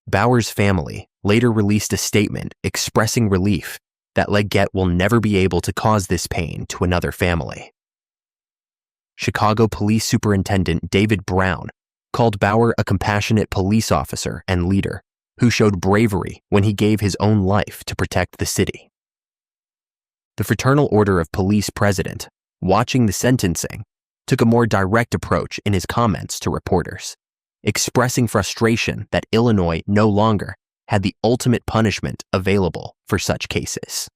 Bauer's family later released a statement expressing relief that Legghette will never be able to cause this pain to another family. Chicago Police Superintendent David Brown called Bauer a compassionate police officer and leader who showed bravery when he gave his own life to protect the city. The Fraternal Order of Police president, watching the sentencing, took a more direct approach in his comments to reporters, expressing frustration that Illinois no longer had the ultimate punishment available for such cases.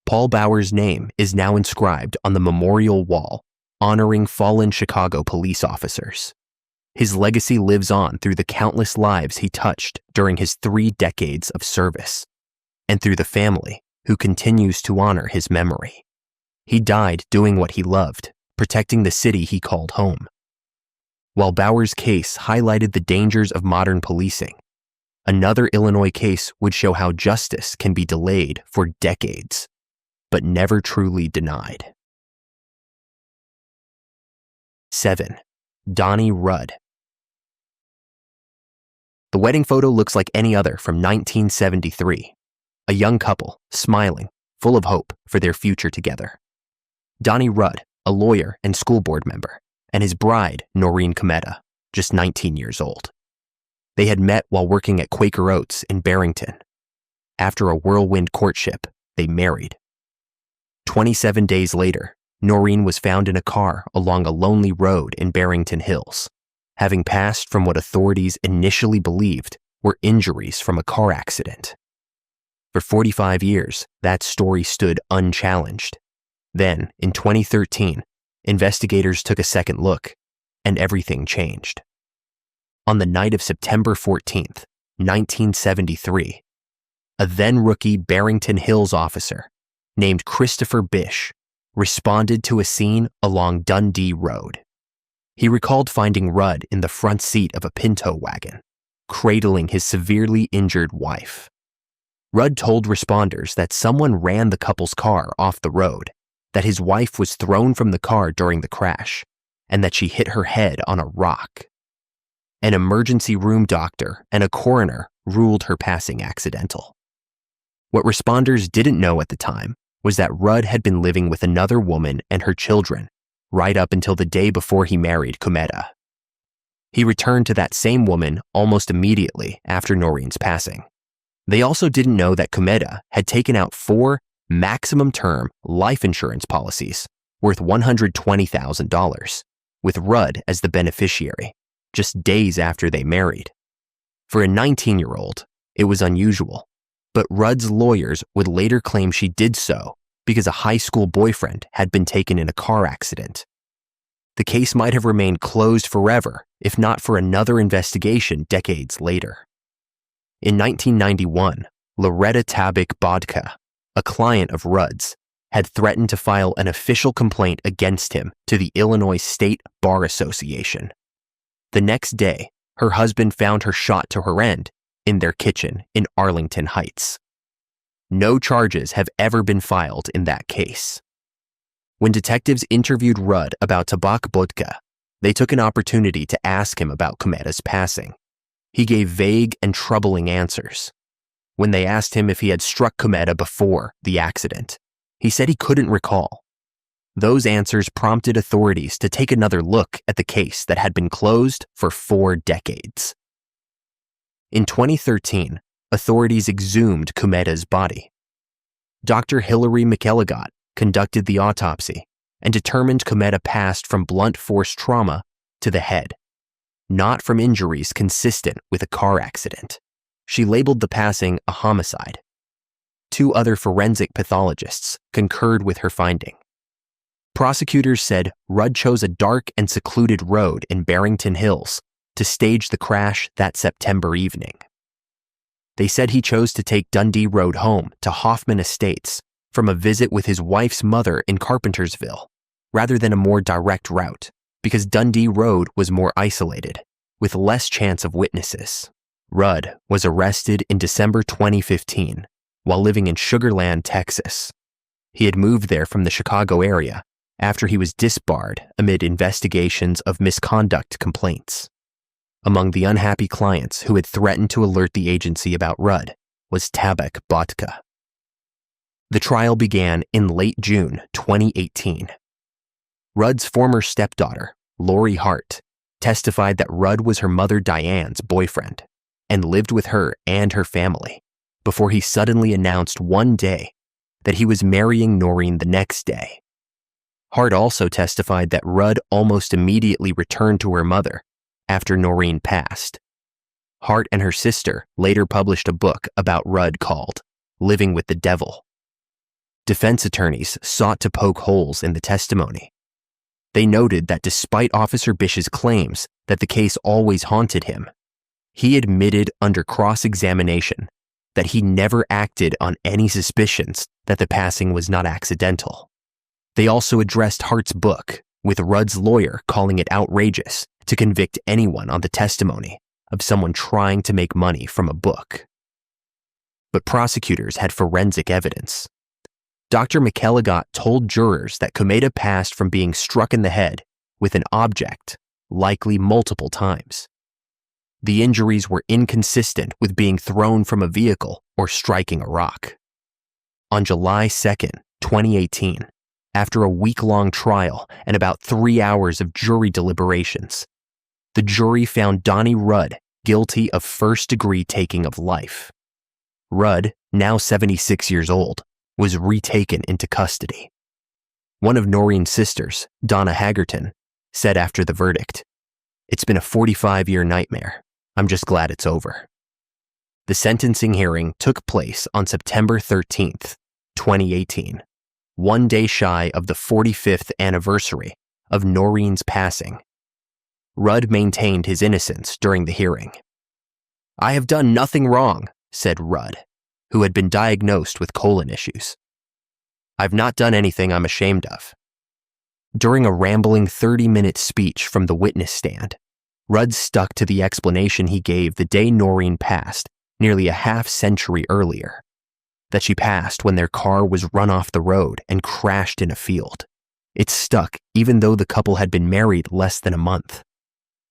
Paul Bauer's name is now inscribed on the memorial wall honoring fallen Chicago police officers. His legacy lives on through the countless lives he touched during his 3 decades of service, and through the family who continues to honor his memory. He died doing what he loved, protecting the city he called home. While Bauer's case highlighted the dangers of modern policing, another Illinois case would show how justice can be delayed for decades, but never truly denied. 7. Donnie Rudd. The wedding photo looks like any other from 1973. A young couple, smiling, full of hope for their future together. Donnie Rudd, a lawyer and school board member, and his bride, Noreen Cometa, just 19 years old. They had met while working at Quaker Oats in Barrington. After a whirlwind courtship, they married. 27 days later, Noreen was found in a car along a lonely road in Barrington Hills, having passed from what authorities initially believed were injuries from a car accident. For 45 years, that story stood unchallenged. Then, in 2013, investigators took a second look, and everything changed. On the night of September 14th, 1973, a then-rookie Barrington Hills officer named Christopher Bish responded to a scene along Dundee Road. He recalled finding Rudd in the front seat of a Pinto wagon, cradling his severely injured wife. Rudd told responders that someone ran the couple's car off the road, that his wife was thrown from the car during the crash, and that she hit her head on a rock. An emergency room doctor and a coroner ruled her passing accidental. What responders didn't know at the time was that Rudd had been living with another woman and her children right up until the day before he married Cometa. He returned to that same woman almost immediately after Noreen's passing. They also didn't know that Cometa had taken out 4 maximum-term life insurance policies worth $120,000, with Rudd as the beneficiary, just days after they married. For a 19-year-old, it was unusual, but Rudd's lawyers would later claim she did so because a high school boyfriend had been taken in a car accident. The case might have remained closed forever if not for another investigation decades later. In 1991, Loretta Tabak Bodka, a client of Rudd's, had threatened to file an official complaint against him to the Illinois State Bar Association. The next day, her husband found her shot to her end in their kitchen in Arlington Heights. No charges have ever been filed in that case. When detectives interviewed Rudd about Tabak Bodka, they took an opportunity to ask him about Cometa's passing. He gave vague and troubling answers. When they asked him if he had struck Cometa before the accident, he said he couldn't recall. Those answers prompted authorities to take another look at the case that had been closed for 4 decades. In 2013, authorities exhumed Cometa's body. Dr. Hilary McElligott conducted the autopsy and determined Cometa passed from blunt force trauma to the head, not from injuries consistent with a car accident. She labeled the passing a homicide. 2 other forensic pathologists concurred with her finding. Prosecutors said Rudd chose a dark and secluded road in Barrington Hills to stage the crash that September evening. They said he chose to take Dundee Road home to Hoffman Estates from a visit with his wife's mother in Carpentersville, rather than a more direct route, because Dundee Road was more isolated, with less chance of witnesses. Rudd was arrested in December 2015 while living in Sugar Land, Texas. He had moved there from the Chicago area after he was disbarred amid investigations of misconduct complaints. Among the unhappy clients who had threatened to alert the agency about Rudd was Tabak Bodka. The trial began in late June 2018. Rudd's former stepdaughter, Lori Hart, testified that Rudd was her mother Diane's boyfriend and lived with her and her family before he suddenly announced one day that he was marrying Noreen the next day. Hart also testified that Rudd almost immediately returned to her mother after Noreen passed. Hart and her sister later published a book about Rudd called Living with the Devil. Defense attorneys sought to poke holes in the testimony. They noted that despite Officer Bish's claims that the case always haunted him, he admitted under cross-examination that he never acted on any suspicions that the passing was not accidental. They also addressed Hart's book, with Rudd's lawyer calling it outrageous to convict anyone on the testimony of someone trying to make money from a book. But prosecutors had forensic evidence. Dr. McElligott told jurors that Komeda passed from being struck in the head with an object, likely multiple times. The injuries were inconsistent with being thrown from a vehicle or striking a rock. On July 2nd, 2018, after a week-long trial and about 3 hours of jury deliberations, the jury found Donnie Rudd guilty of first-degree taking of life. Rudd, now 76 years old, was retaken into custody. One of Noreen's sisters, Donna Hagerton, said after the verdict, "It's been a 45-year nightmare. I'm just glad it's over." The sentencing hearing took place on September 13th, 2018, one day shy of the 45th anniversary of Noreen's passing. Rudd maintained his innocence during the hearing. "I have done nothing wrong," said Rudd, who had been diagnosed with colon issues. "I've not done anything I'm ashamed of." During a rambling 30-minute speech from the witness stand, Rudd stuck to the explanation he gave the day Noreen passed nearly a half-century earlier, that she passed when their car was run off the road and crashed in a field. It stuck even though the couple had been married less than a month.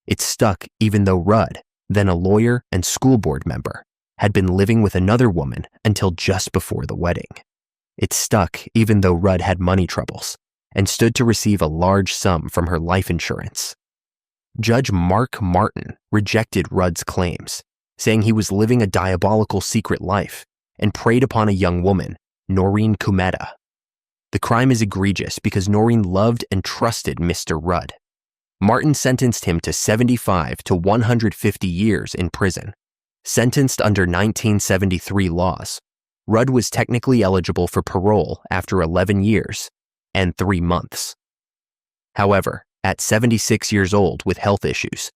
It stuck even though Rudd, then a lawyer and school board member, had been living with another woman until just before the wedding. It stuck even though Rudd had money troubles and stood to receive a large sum from her life insurance. Judge Mark Martin rejected Rudd's claims, saying he was living a diabolical secret life and preyed upon a young woman, Noreen Komeda. The crime is egregious because Noreen loved and trusted Mr. Rudd. Martin sentenced him to 75 to 150 years in prison. Sentenced under 1973 laws, Rudd was technically eligible for parole after 11 years and 3 months. However, at 76 years old with health issues,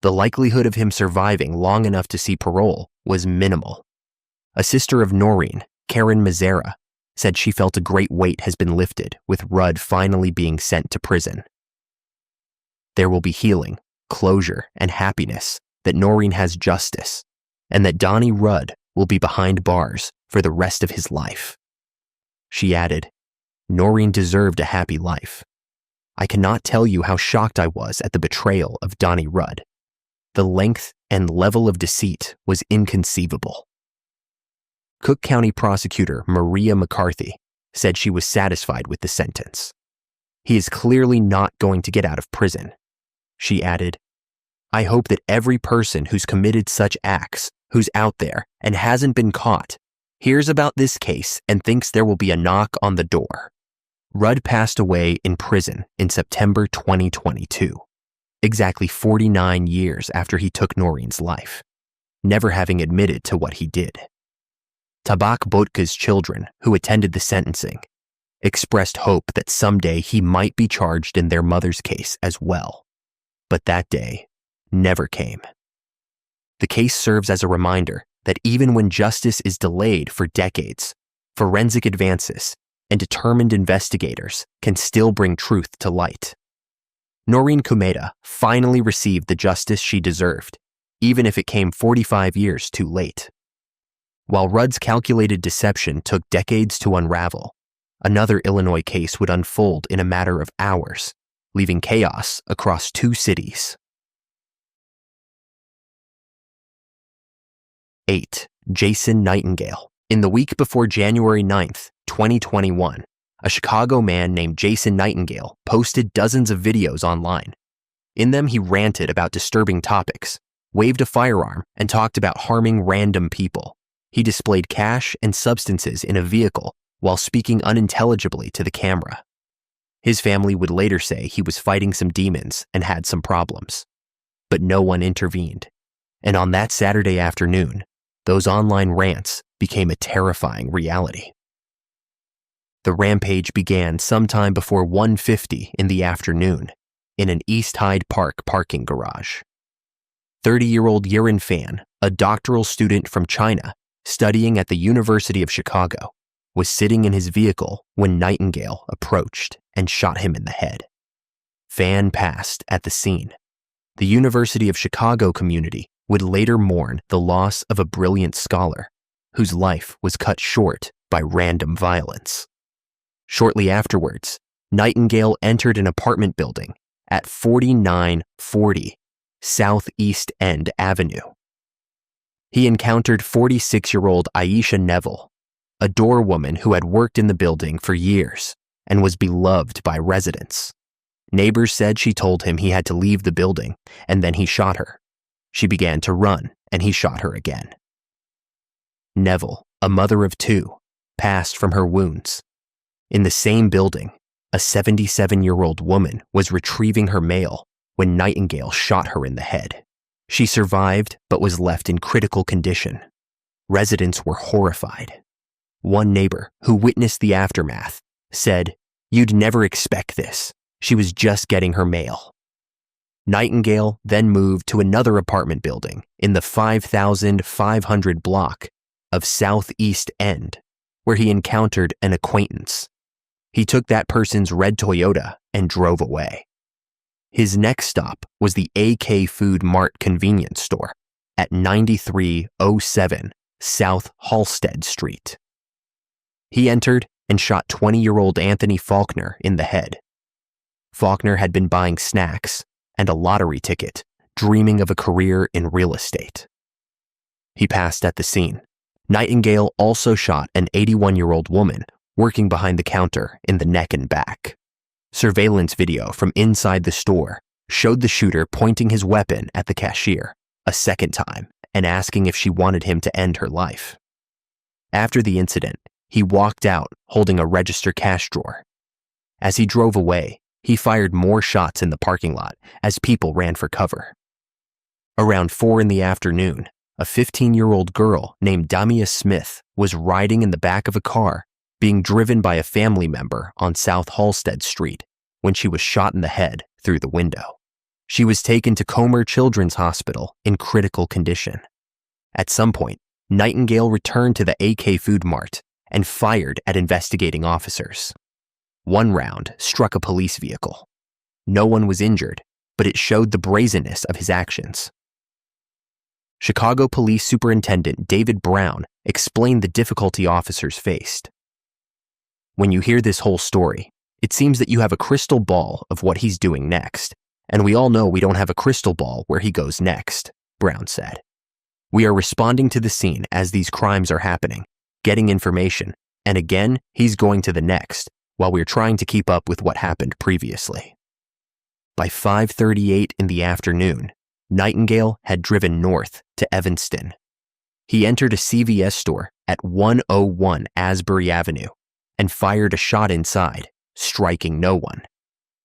the likelihood of him surviving long enough to see parole was minimal. A sister of Noreen, Karen Mazzara, said she felt a great weight has been lifted with Rudd finally being sent to prison. There will be healing, closure, and happiness that Noreen has justice, and that Donnie Rudd will be behind bars for the rest of his life. She added, "Noreen deserved a happy life. I cannot tell you how shocked I was at the betrayal of Donnie Rudd. The length and level of deceit was inconceivable." Cook County Prosecutor Maria McCarthy said she was satisfied with the sentence. "He is clearly not going to get out of prison." She added, "I hope that every person who's committed such acts, who's out there and hasn't been caught, hears about this case and thinks there will be a knock on the door." Rudd passed away in prison in September 2022, exactly 49 years after he took Noreen's life, never having admitted to what he did. Tabak Botka's children, who attended the sentencing, expressed hope that someday he might be charged in their mother's case as well. But that day never came. The case serves as a reminder that even when justice is delayed for decades, forensic advances and determined investigators can still bring truth to light. Noreen Komeda finally received the justice she deserved, even if it came 45 years too late. While Rudd's calculated deception took decades to unravel, another Illinois case would unfold in a matter of hours, leaving chaos across 2 cities. 8. Jason Nightengale. In the week before January 9th, 2021, a Chicago man named Jason Nightengale posted dozens of videos online. In them, he ranted about disturbing topics, waved a firearm, and talked about harming random people. He displayed cash and substances in a vehicle while speaking unintelligibly to the camera. His family would later say he was fighting some demons and had some problems. But no one intervened. And on that Saturday afternoon, those online rants became a terrifying reality. The rampage began sometime before 1:50 in the afternoon in an East Hyde Park parking garage. 30-year-old Yiren Fan, a doctoral student from China studying at the University of Chicago, was sitting in his vehicle when Nightengale approached and shot him in the head. Fan passed at the scene. The University of Chicago community would later mourn the loss of a brilliant scholar whose life was cut short by random violence. Shortly afterwards, Nightengale entered an apartment building at 4940 Southeast End Avenue. He encountered 46-year-old Aisha Neville, a doorwoman who had worked in the building for years and was beloved by residents. Neighbors said she told him he had to leave the building, and then he shot her. She began to run, and he shot her again. Neville, a mother of two, passed from her wounds. In the same building, a 77-year-old woman was retrieving her mail when Nightengale shot her in the head. She survived but was left in critical condition. Residents were horrified. One neighbor, who witnessed the aftermath, said, "You'd never expect this. She was just getting her mail." Nightengale then moved to another apartment building in the 5500 block of Southeast End, where he encountered an acquaintance. He took that person's red Toyota and drove away. His next stop was the AK Food Mart convenience store at 9307 South Halsted Street. He entered and shot 20-year-old Anthony Faulkner in the head. Faulkner had been buying snacks and a lottery ticket, dreaming of a career in real estate. He passed at the scene. Nightengale also shot an 81-year-old woman working behind the counter in the neck and back. Surveillance video from inside the store showed the shooter pointing his weapon at the cashier a second time and asking if she wanted him to end her life. After the incident, he walked out holding a register cash drawer. As he drove away, he fired more shots in the parking lot as people ran for cover. Around 4 in the afternoon, a 15-year-old girl named Damia Smith was riding in the back of a car being driven by a family member on South Halsted Street when she was shot in the head through the window. She was taken to Comer Children's Hospital in critical condition. At some point, Nightengale returned to the AK Food Mart and fired at investigating officers. One round struck a police vehicle. No one was injured, but it showed the brazenness of his actions. Chicago Police Superintendent David Brown explained the difficulty officers faced. "When you hear this whole story, it seems that you have a crystal ball of what he's doing next, and we all know we don't have a crystal ball where he goes next," Brown said. "We are responding to the scene as these crimes are happening, getting information, and again, he's going to the next, while we're trying to keep up with what happened previously." By 5:38 in the afternoon, Nightengale had driven north to Evanston. He entered a CVS store at 101 Asbury Avenue and fired a shot inside, striking no one.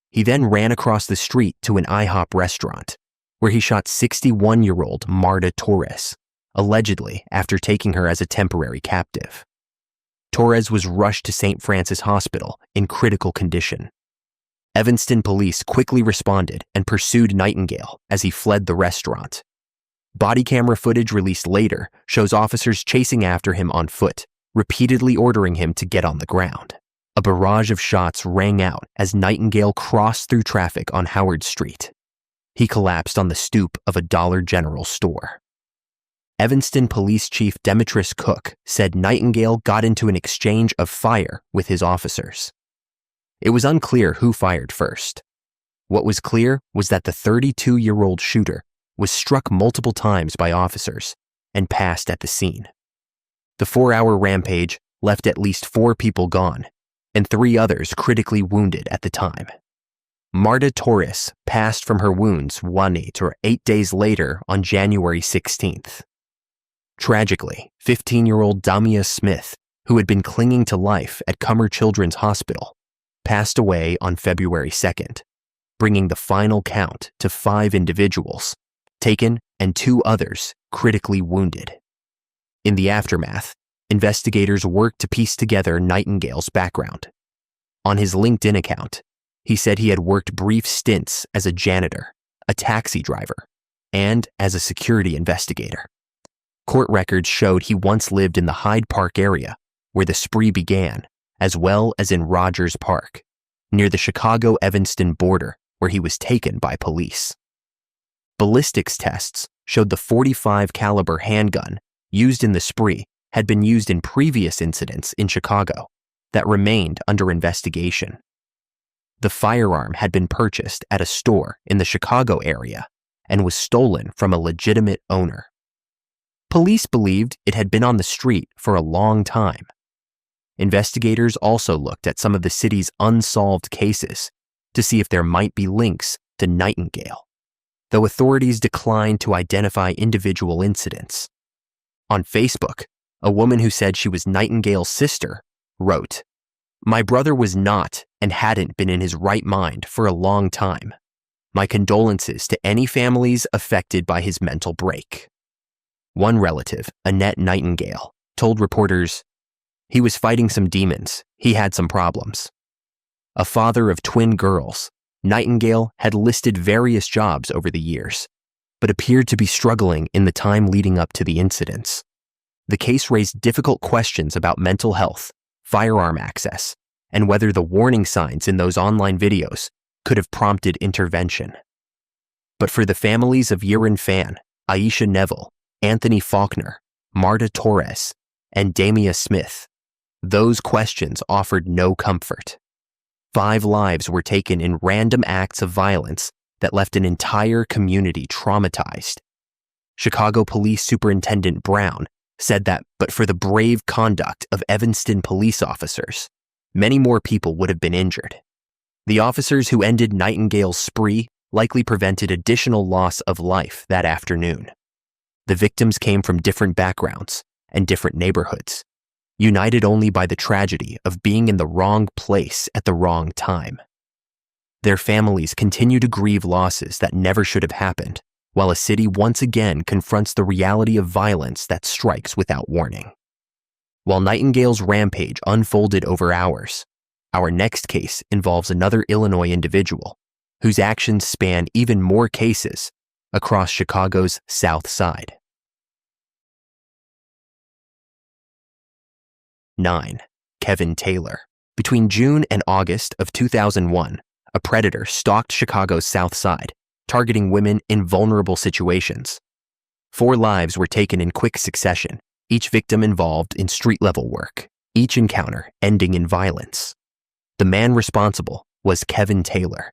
He then ran across the street to an IHOP restaurant, where he shot 61-year-old Marta Torres, allegedly after taking her as a temporary captive. Torres was rushed to St. Francis Hospital in critical condition. Evanston police quickly responded and pursued Nightengale as he fled the restaurant. Body camera footage released later shows officers chasing after him on foot, repeatedly ordering him to get on the ground. A barrage of shots rang out as Nightengale crossed through traffic on Howard Street. He collapsed on the stoop of a Dollar General store. Evanston Police Chief Demetrius Cook said Nightengale got into an exchange of fire with his officers. It was unclear who fired first. What was clear was that the 32-year-old shooter was struck multiple times by officers and passed at the scene. The 4-hour rampage left at least 4 people gone and 3 others critically wounded at the time. Marta Torres passed from her wounds 8 days later on January 16th. Tragically, 15-year-old Damia Smith, who had been clinging to life at Cummer Children's Hospital, passed away on February 2nd, bringing the final count to 5 individuals taken and 2 others critically wounded. In the aftermath, investigators worked to piece together Nightengale's background. On his LinkedIn account, he said he had worked brief stints as a janitor, a taxi driver, and as a security investigator. Court records showed he once lived in the Hyde Park area, where the spree began, as well as in Rogers Park, near the Chicago-Evanston border, where he was taken by police. Ballistics tests showed the .45 caliber handgun used in the spree had been used in previous incidents in Chicago that remained under investigation. The firearm had been purchased at a store in the Chicago area and was stolen from a legitimate owner. Police believed it had been on the street for a long time. Investigators also looked at some of the city's unsolved cases to see if there might be links to Nightengale, though authorities declined to identify individual incidents. On Facebook, a woman who said she was Nightengale's sister wrote, "My brother was not and hadn't been in his right mind for a long time. My condolences to any families affected by his mental break." One relative, Annette Nightengale, told reporters, "He was fighting some demons. He had some problems." A father of twin girls, Nightengale had listed various jobs over the years, but appeared to be struggling in the time leading up to the incidents. The case raised difficult questions about mental health, firearm access, and whether the warning signs in those online videos could have prompted intervention. But for the families of Yirin Fan, Aisha Neville, Anthony Faulkner, Marta Torres, and Damia Smith, those questions offered no comfort. 5 lives were taken in random acts of violence that left an entire community traumatized. Chicago Police Superintendent Brown said that, but for the brave conduct of Evanston police officers, many more people would have been injured. The officers who ended Nightengale's spree likely prevented additional loss of life that afternoon. The victims came from different backgrounds and different neighborhoods, united only by the tragedy of being in the wrong place at the wrong time. Their families continue to grieve losses that never should have happened, while a city once again confronts the reality of violence that strikes without warning. While Nightengale's rampage unfolded over hours, our next case involves another Illinois individual whose actions span even more cases across Chicago's South Side. 9. Kevin Taylor. Between June and August of 2001, a predator stalked Chicago's South Side, targeting women in vulnerable situations. 4 lives were taken in quick succession, each victim involved in street-level work, each encounter ending in violence. The man responsible was Kevin Taylor,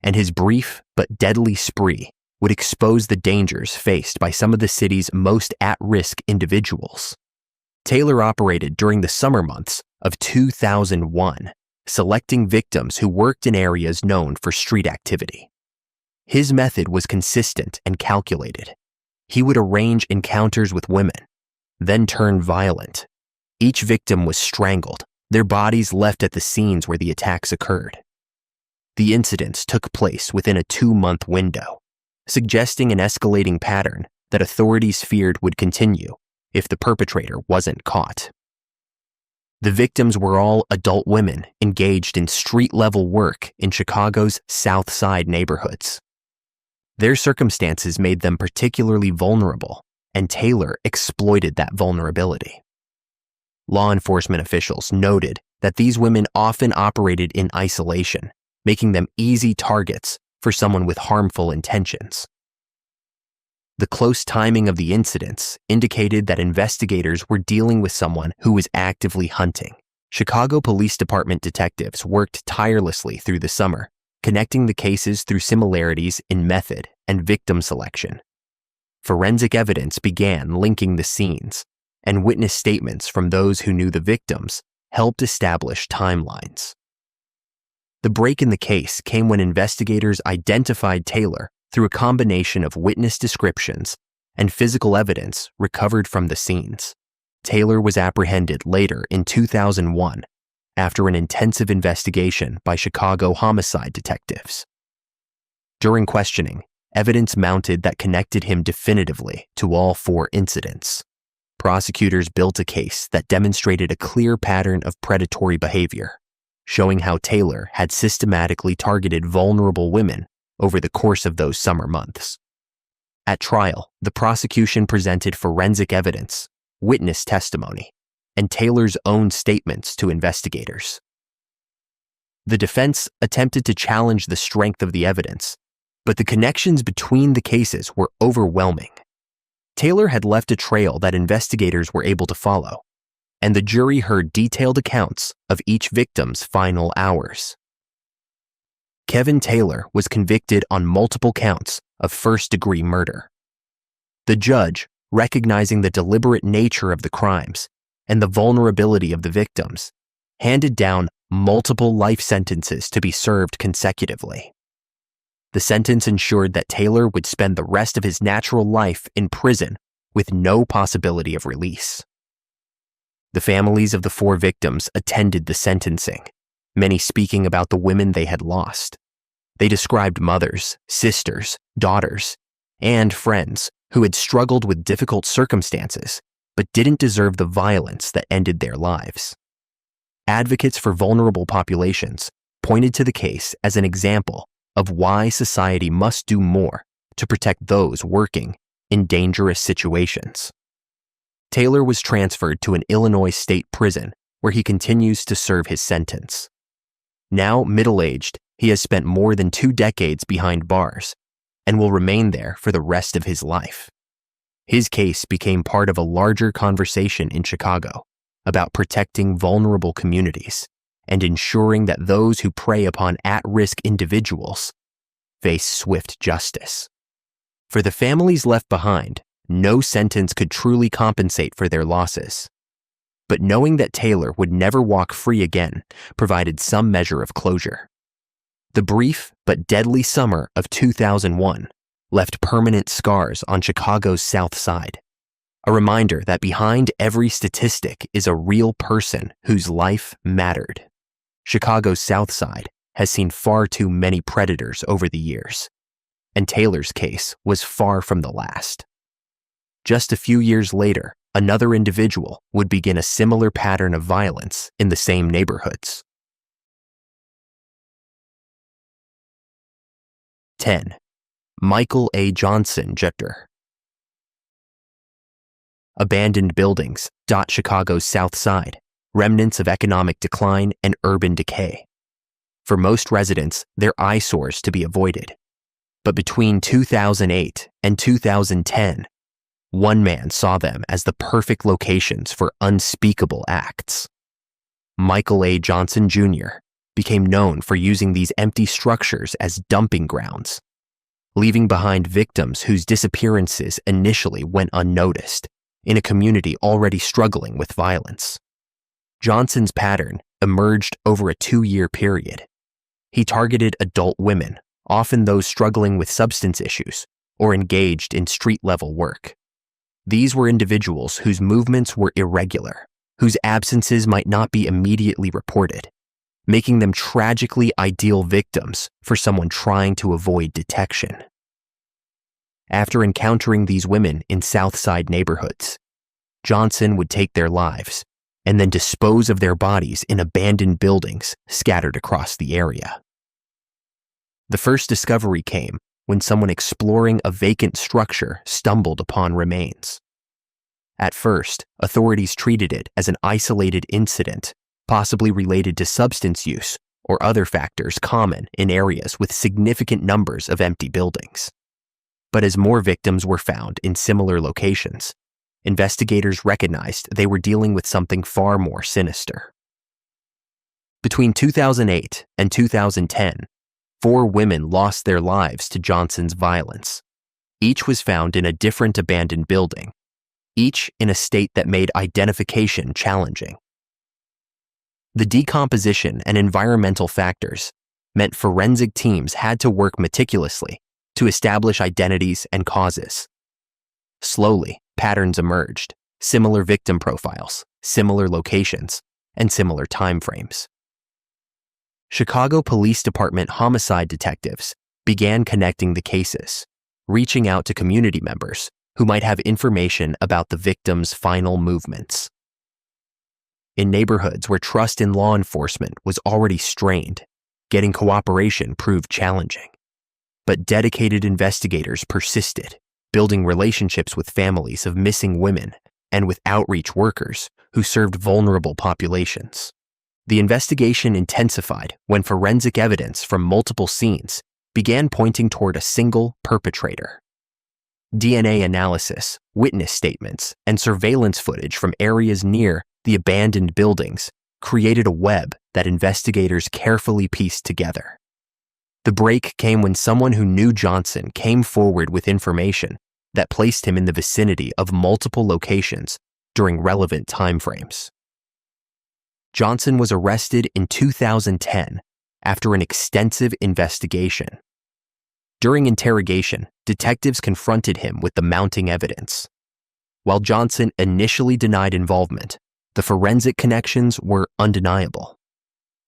and his brief but deadly spree would expose the dangers faced by some of the city's most at-risk individuals. Taylor operated during the summer months of 2001, selecting victims who worked in areas known for street activity. His method was consistent and calculated. He would arrange encounters with women, then turn violent. Each victim was strangled, their bodies left at the scenes where the attacks occurred. The incidents took place within a 2-month window, suggesting an escalating pattern that authorities feared would continue if the perpetrator wasn't caught. The victims were all adult women engaged in street-level work in Chicago's South Side neighborhoods. Their circumstances made them particularly vulnerable, and Taylor exploited that vulnerability. Law enforcement officials noted that these women often operated in isolation, making them easy targets for someone with harmful intentions. The close timing of the incidents indicated that investigators were dealing with someone who was actively hunting. Chicago Police Department detectives worked tirelessly through the summer, connecting the cases through similarities in method and victim selection. Forensic evidence began linking the scenes, and witness statements from those who knew the victims helped establish timelines. The break in the case came when investigators identified Taylor through a combination of witness descriptions and physical evidence recovered from the scenes. Taylor was apprehended later in 2001 after an intensive investigation by Chicago homicide detectives. During questioning, evidence mounted that connected him definitively to all 4 incidents. Prosecutors built a case that demonstrated a clear pattern of predatory behavior, showing how Taylor had systematically targeted vulnerable women over the course of those summer months. At trial, the prosecution presented forensic evidence, witness testimony, and Taylor's own statements to investigators. The defense attempted to challenge the strength of the evidence, but the connections between the cases were overwhelming. Taylor had left a trail that investigators were able to follow, and the jury heard detailed accounts of each victim's final hours. Kevin Taylor was convicted on multiple counts of first-degree murder. The judge, recognizing the deliberate nature of the crimes and the vulnerability of the victims, handed down multiple life sentences to be served consecutively. The sentence ensured that Taylor would spend the rest of his natural life in prison with no possibility of release. The families of the 4 victims attended the sentencing, many speaking about the women they had lost. They described mothers, sisters, daughters, and friends who had struggled with difficult circumstances but didn't deserve the violence that ended their lives. Advocates for vulnerable populations pointed to the case as an example of why society must do more to protect those working in dangerous situations. Taylor was transferred to an Illinois state prison where he continues to serve his sentence. Now middle-aged, he has spent more than 2 decades behind bars and will remain there for the rest of his life. His case became part of a larger conversation in Chicago about protecting vulnerable communities and ensuring that those who prey upon at-risk individuals face swift justice. For the families left behind, no sentence could truly compensate for their losses. But knowing that Taylor would never walk free again provided some measure of closure. The brief but deadly summer of 2001 left permanent scars on Chicago's South Side, a reminder that behind every statistic is a real person whose life mattered. Chicago's South Side has seen far too many predators over the years, and Taylor's case was far from the last. Just a few years later, another individual would begin a similar pattern of violence in the same neighborhoods. 10. Michael A. Johnson Jr. Abandoned buildings dot Chicago's South Side, remnants of economic decline and urban decay. For most residents, they're eyesores to be avoided. But between 2008 and 2010, one man saw them as the perfect locations for unspeakable acts. Michael A. Johnson Jr. became known for using these empty structures as dumping grounds, leaving behind victims whose disappearances initially went unnoticed in a community already struggling with violence. Johnson's pattern emerged over a 2-year period. He targeted adult women, often those struggling with substance issues or engaged in street-level work. These were individuals whose movements were irregular, whose absences might not be immediately reported, making them tragically ideal victims for someone trying to avoid detection. After encountering these women in South Side neighborhoods, Johnson would take their lives and then dispose of their bodies in abandoned buildings scattered across the area. The first discovery came when someone exploring a vacant structure stumbled upon remains. At first, authorities treated it as an isolated incident, possibly related to substance use or other factors common in areas with significant numbers of empty buildings. But as more victims were found in similar locations, investigators recognized they were dealing with something far more sinister. Between 2008 and 2010, 4 women lost their lives to Johnson's violence. Each was found in a different abandoned building, each in a state that made identification challenging. The decomposition and environmental factors meant forensic teams had to work meticulously to establish identities and causes. Slowly, patterns emerged, similar victim profiles, similar locations, and similar time frames. Chicago Police Department homicide detectives began connecting the cases, reaching out to community members who might have information about the victims' final movements. In neighborhoods where trust in law enforcement was already strained, getting cooperation proved challenging. But dedicated investigators persisted, building relationships with families of missing women and with outreach workers who served vulnerable populations. The investigation intensified when forensic evidence from multiple scenes began pointing toward a single perpetrator. DNA analysis, witness statements, and surveillance footage from areas near the abandoned buildings created a web that investigators carefully pieced together. The break came when someone who knew Johnson came forward with information that placed him in the vicinity of multiple locations during relevant timeframes. Johnson was arrested in 2010 after an extensive investigation. During interrogation, detectives confronted him with the mounting evidence. While Johnson initially denied involvement, the forensic connections were undeniable.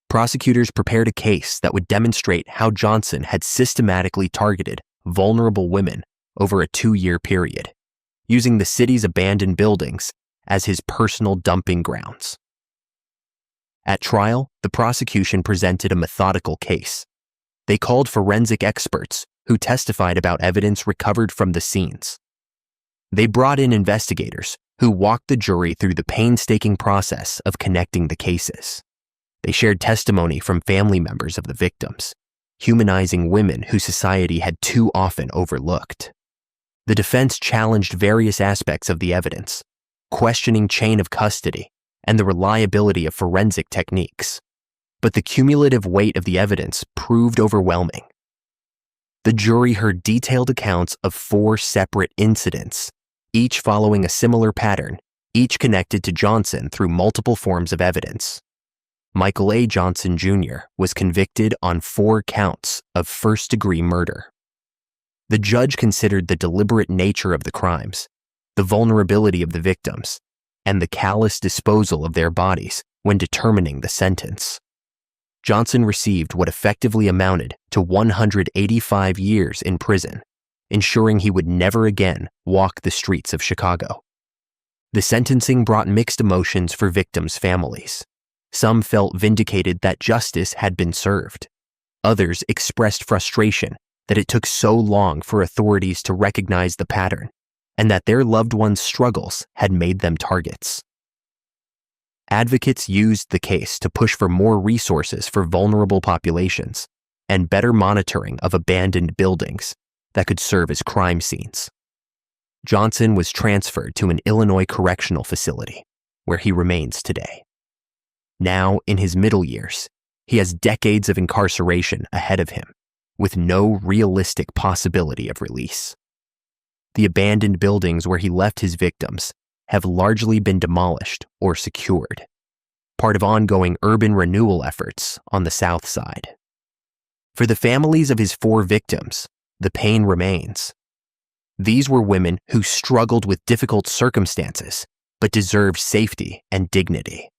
Prosecutors prepared a case that would demonstrate how Johnson had systematically targeted vulnerable women over a 2-year period, using the city's abandoned buildings as his personal dumping grounds. At trial, the prosecution presented a methodical case. They called forensic experts who testified about evidence recovered from the scenes. They brought in investigators who walked the jury through the painstaking process of connecting the cases. They shared testimony from family members of the victims, humanizing women who society had too often overlooked. The defense challenged various aspects of the evidence, questioning chain of custody and the reliability of forensic techniques. But the cumulative weight of the evidence proved overwhelming. The jury heard detailed accounts of 4 separate incidents, each following a similar pattern, each connected to Johnson through multiple forms of evidence. Michael A. Johnson Jr. was convicted on 4 counts of first-degree murder. The judge considered the deliberate nature of the crimes, the vulnerability of the victims, and the callous disposal of their bodies when determining the sentence. Johnson received what effectively amounted to 185 years in prison, ensuring he would never again walk the streets of Chicago. The sentencing brought mixed emotions for victims' families. Some felt vindicated that justice had been served. Others expressed frustration that it took so long for authorities to recognize the pattern, and that their loved ones' struggles had made them targets. Advocates used the case to push for more resources for vulnerable populations and better monitoring of abandoned buildings that could serve as crime scenes. Johnson was transferred to an Illinois correctional facility, where he remains today. Now, in his middle years, he has decades of incarceration ahead of him, with no realistic possibility of release. The abandoned buildings where he left his victims have largely been demolished or secured, part of ongoing urban renewal efforts on the South Side. For the families of his 4 victims, the pain remains. These were women who struggled with difficult circumstances but deserved safety and dignity.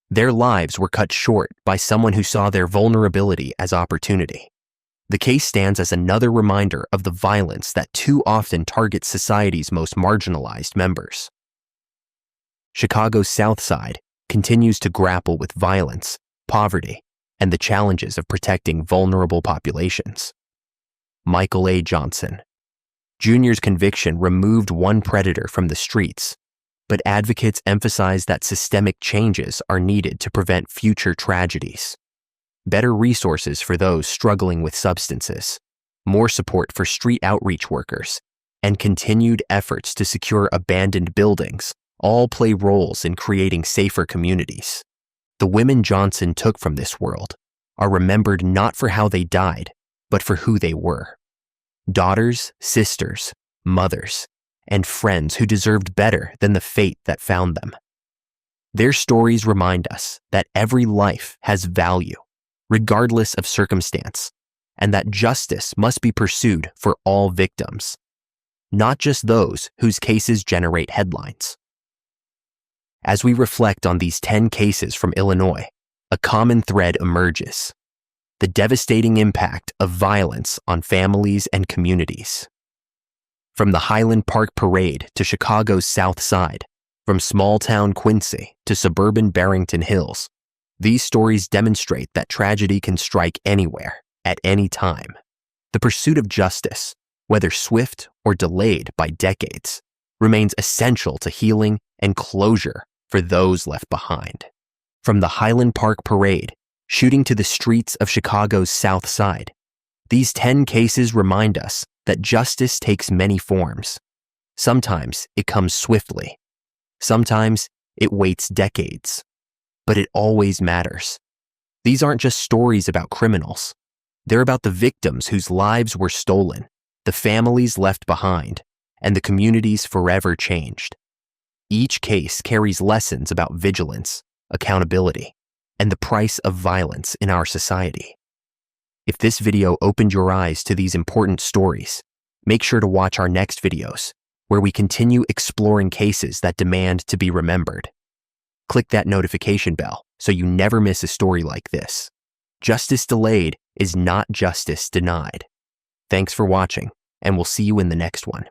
Their lives were cut short by someone who saw their vulnerability as opportunity. The case stands as another reminder of the violence that too often targets society's most marginalized members. Chicago's South Side continues to grapple with violence, poverty, and the challenges of protecting vulnerable populations. Michael A. Johnson Jr.'s conviction removed one predator from the streets, but advocates emphasize that systemic changes are needed to prevent future tragedies. Better resources for those struggling with substances, more support for street outreach workers, and continued efforts to secure abandoned buildings all play roles in creating safer communities. The women Johnson took from this world are remembered not for how they died, but for who they were. Daughters, sisters, mothers, and friends who deserved better than the fate that found them. Their stories remind us that every life has value, regardless of circumstance, and that justice must be pursued for all victims, not just those whose cases generate headlines. As we reflect on these 10 cases from Illinois, a common thread emerges: the devastating impact of violence on families and communities. From the Highland Park Parade to Chicago's South Side, from small-town Quincy to suburban Barrington Hills, these stories demonstrate that tragedy can strike anywhere, at any time. The pursuit of justice, whether swift or delayed by decades, remains essential to healing and closure for those left behind. From the Highland Park Parade, shooting to the streets of Chicago's South Side, these 10 cases remind us that justice takes many forms. Sometimes it comes swiftly. Sometimes it waits decades. But it always matters. These aren't just stories about criminals. They're about the victims whose lives were stolen, the families left behind, and the communities forever changed. Each case carries lessons about vigilance, accountability, and the price of violence in our society. If this video opened your eyes to these important stories, make sure to watch our next videos, where we continue exploring cases that demand to be remembered. Click that notification bell so you never miss a story like this. Justice delayed is not justice denied. Thanks for watching, and we'll see you in the next one.